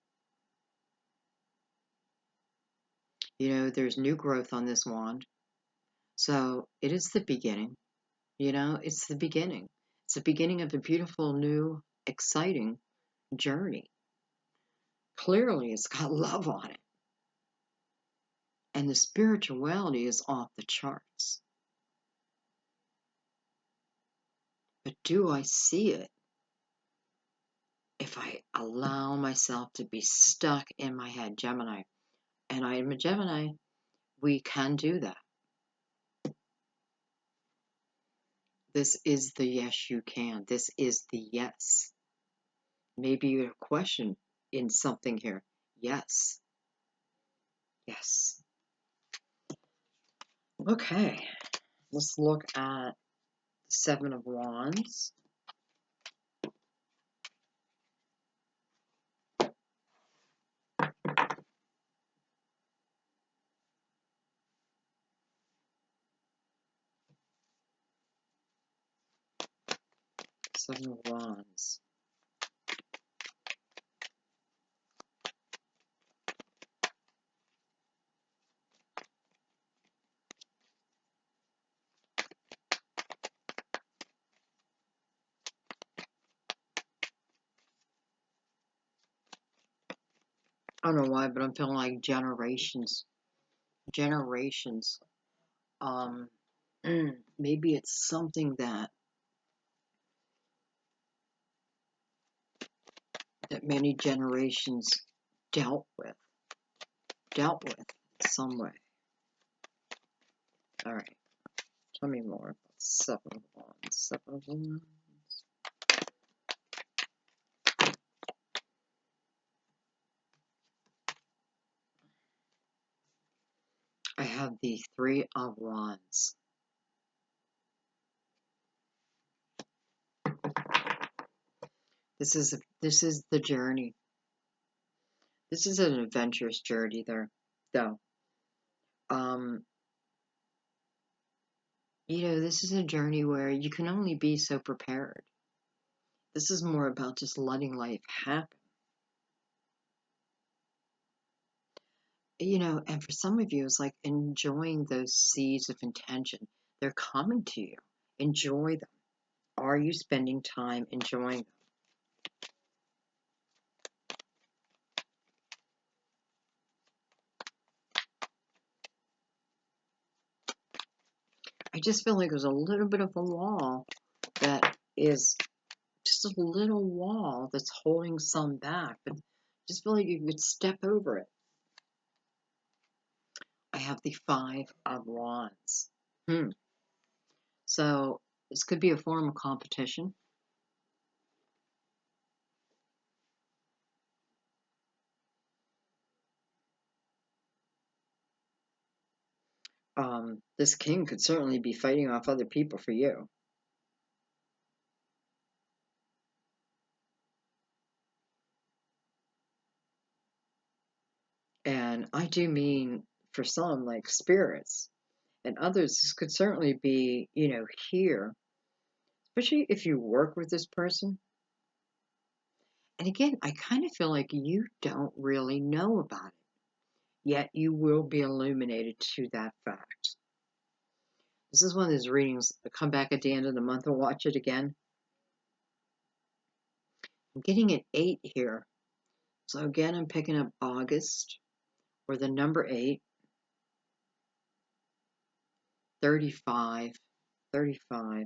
You know, there's new growth on this wand. So it is the beginning. You know, it's the beginning. It's the beginning of a beautiful, new, exciting journey. Clearly, it's got love on it. And the spirituality is off the charts. But do I see it? If I allow myself to be stuck in my head, Gemini, and I am a Gemini, we can do that. This is the yes, you can. This is the yes. Maybe you have a question in something here. Yes. Yes. Okay. Let's look at Seven of Wands. Seven of Wands. I don't know why, but I'm feeling like generations. Generations. Maybe it's something that many generations dealt with in some way. All right, tell me more about Seven of Wands. Seven of Wands. I have the Three of Wands. This is the journey. This is an adventurous journey there, though. You know, this is a journey where you can only be so prepared. This is more about just letting life happen. and for some of you, it's like enjoying those seeds of intention. They're coming to you. Enjoy them. Are you spending time enjoying them? I just feel like there's a little bit of a wall that is just a little wall that's holding some back, but just feel like you could step over it. I have the Five of Wands. So this could be a form of competition. This king could certainly be fighting off other people for you. And I do mean for some, like spirits, and others, this could certainly be, here, especially if you work with this person. And again, I kind of feel like you don't really know about it, yet you will be illuminated to that fact. This is one of those readings that come back at the end of the month and watch it again. I'm getting an 8 here. So again, I'm picking up August, or the number 8, 35, 35.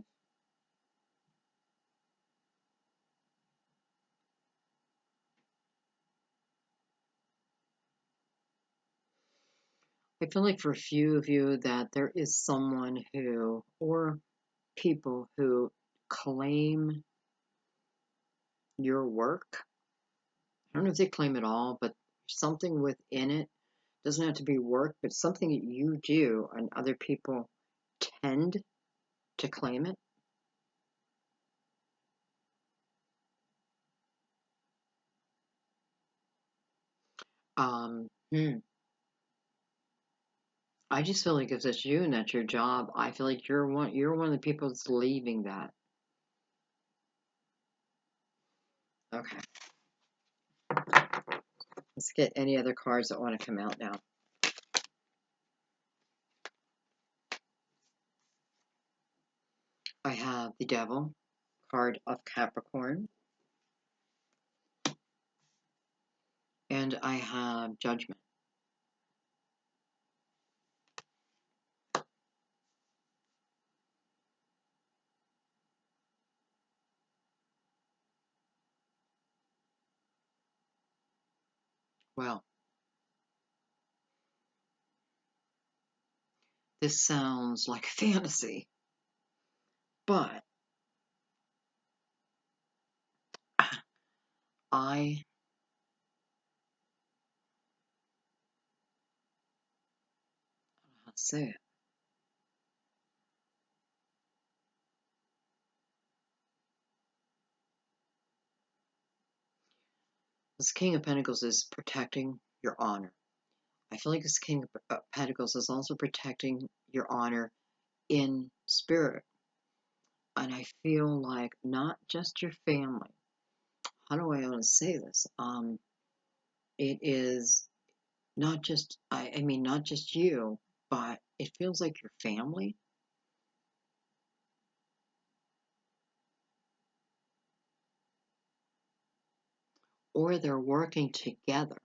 I feel like for a few of you that there is someone who, or people who claim your work. I don't know if they claim it all, but something within it doesn't have to be work, but something that you do and other people tend to claim it. Um, hmm. I just feel like if it's you and that's your job, I feel like you're one of the people that's leaving that. Okay. Let's get any other cards that want to come out now. I have the Devil, card of Capricorn, and I have Judgment. Well, this sounds like fantasy, but I how to say it. This King of Pentacles is protecting your honor. I feel like this King of Pentacles is also protecting your honor in spirit. And I feel like not just your family. How do I want to say this? It is not just, I mean, not just you, but it feels like your family. Or they're working together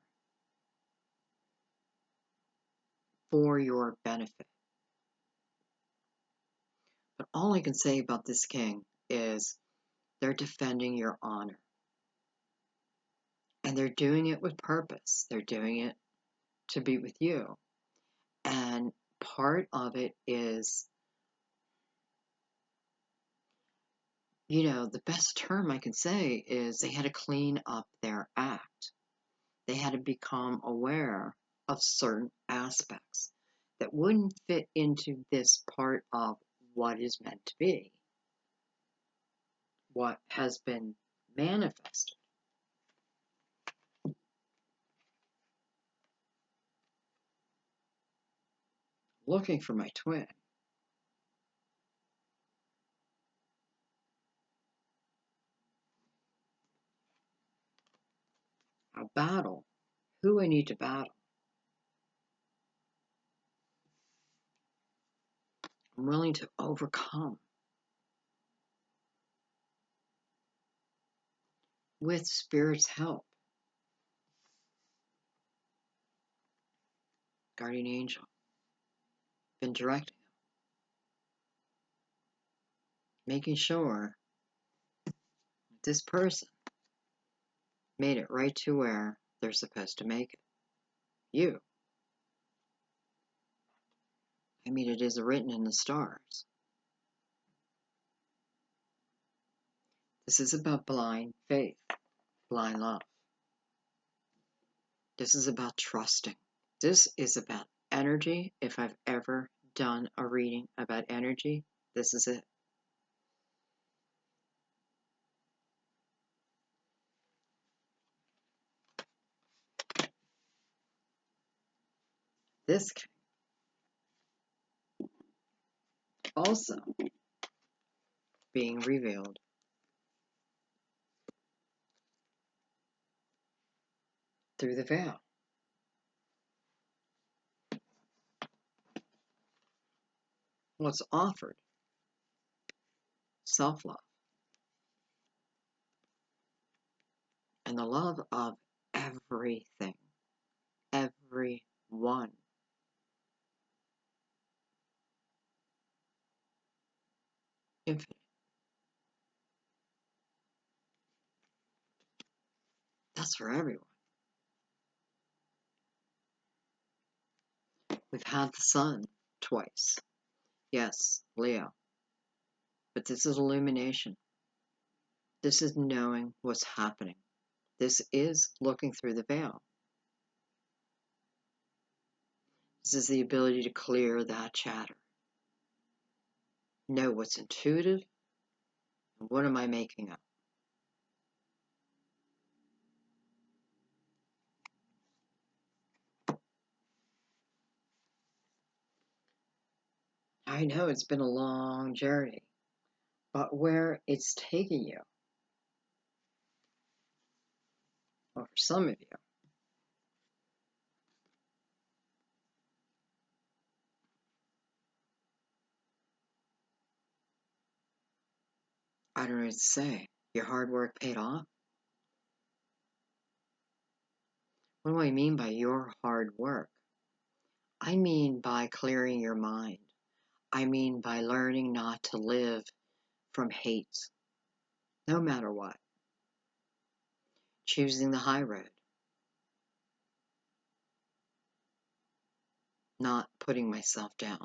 for your benefit. But all I can say about this king is they're defending your honor. And they're doing it with purpose. They're doing it to be with you. And part of it is, the best term I can say is they had to clean up their act. They had to become aware of certain aspects that wouldn't fit into this part of what is meant to be, what has been manifested. Looking for my twin. A battle. Who I need to battle. I'm willing to overcome with Spirit's help. Guardian angel, been directing them, making sure this person made it right to where they're supposed to make it. You. I mean, it is written in the stars. This is about blind faith, blind love. This is about trusting. This is about energy. If I've ever done a reading about energy, this is it. This can also being revealed through the veil. What's offered? Self-love. And the love of everything. Everyone. Infinite. That's for everyone. We've had the sun twice. Yes, Leo. But this is illumination. This is knowing what's happening. This is looking through the veil. This is the ability to clear that chatter. Know what's intuitive and what am I making up. I know it's been a long journey, but where it's taking you, well, for some of you, I don't know what to say. Your hard work paid off? What do I mean by your hard work? I mean by clearing your mind. I mean by learning not to live from hate, no matter what. Choosing the high road. Not putting myself down.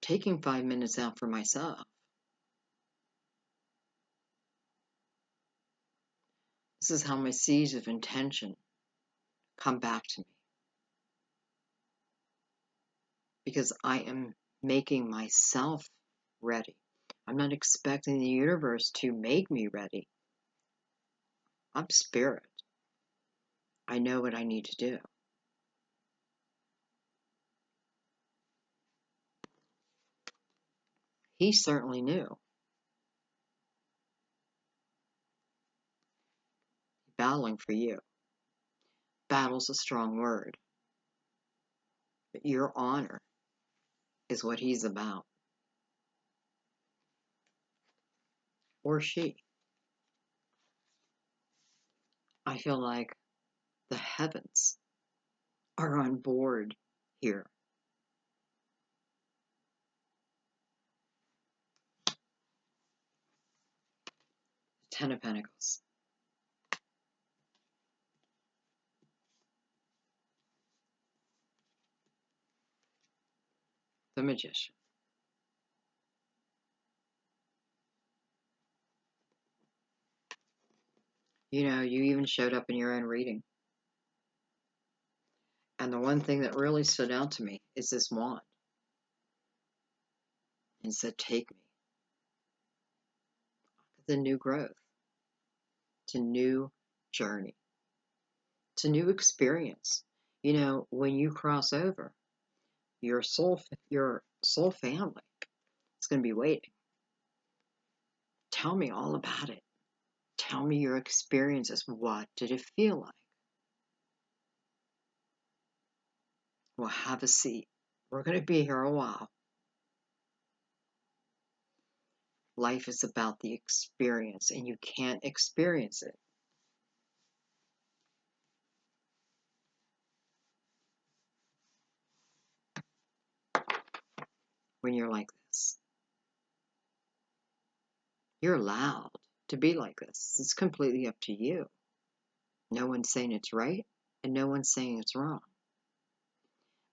Taking 5 minutes out for myself. This is how my seeds of intention come back to me. Because I am making myself ready. I'm not expecting the universe to make me ready. I'm spirit. I know what I need to do. He certainly knew. Battling for you. Battle's a strong word. But your honor is what he's about. Or she. I feel like the heavens are on board here. Ten of Pentacles. The Magician. You know, you even showed up in your own reading. And the one thing that really stood out to me is this wand. And said, take me. The new growth. To new journey. To new experience. You know, when you cross over, your soul family is going to be waiting. Tell me all about it. Tell me your experiences. What did it feel like? Well, have a seat. We're going to be here a while. Life is about the experience, and you can't experience it when you're like this. You're allowed to be like this. It's completely up to you. No one's saying it's right, and no one's saying it's wrong.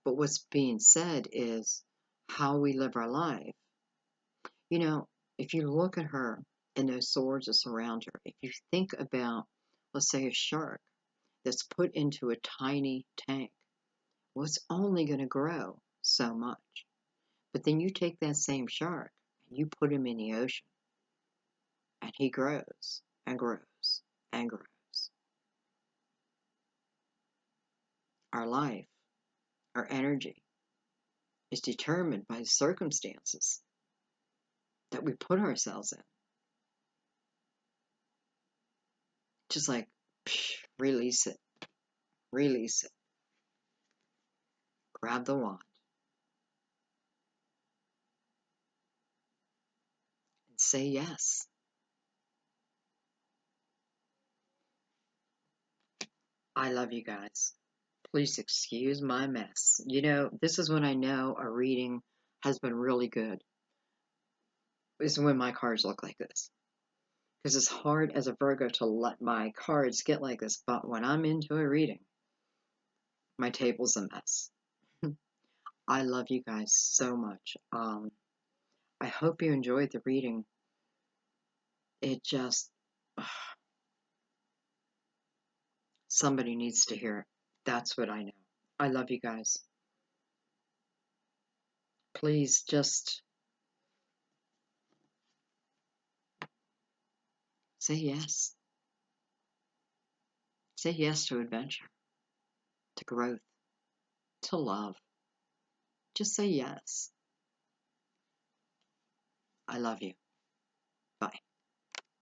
But what's being said is how we live our life. You know, if you look at her and those swords that surround her, if you think about, let's say, a shark that's put into a tiny tank, well, it's only going to grow so much. But then you take that same shark and you put him in the ocean, and he grows and grows and grows. Our life, our energy, is determined by the circumstances that we put ourselves in. Just like, release it, release it. Grab the wand and say yes. I love you guys. Please excuse my mess. You know, this is when I know a reading has been really good, is when my cards look like this. Because it's hard as a Virgo to let my cards get like this, but when I'm into a reading, my table's a mess. I love you guys so much. I hope you enjoyed the reading. It just, somebody needs to hear it. That's what I know. I love you guys. Please just say yes. Say yes to adventure, to growth, to love. Just say yes. I love you.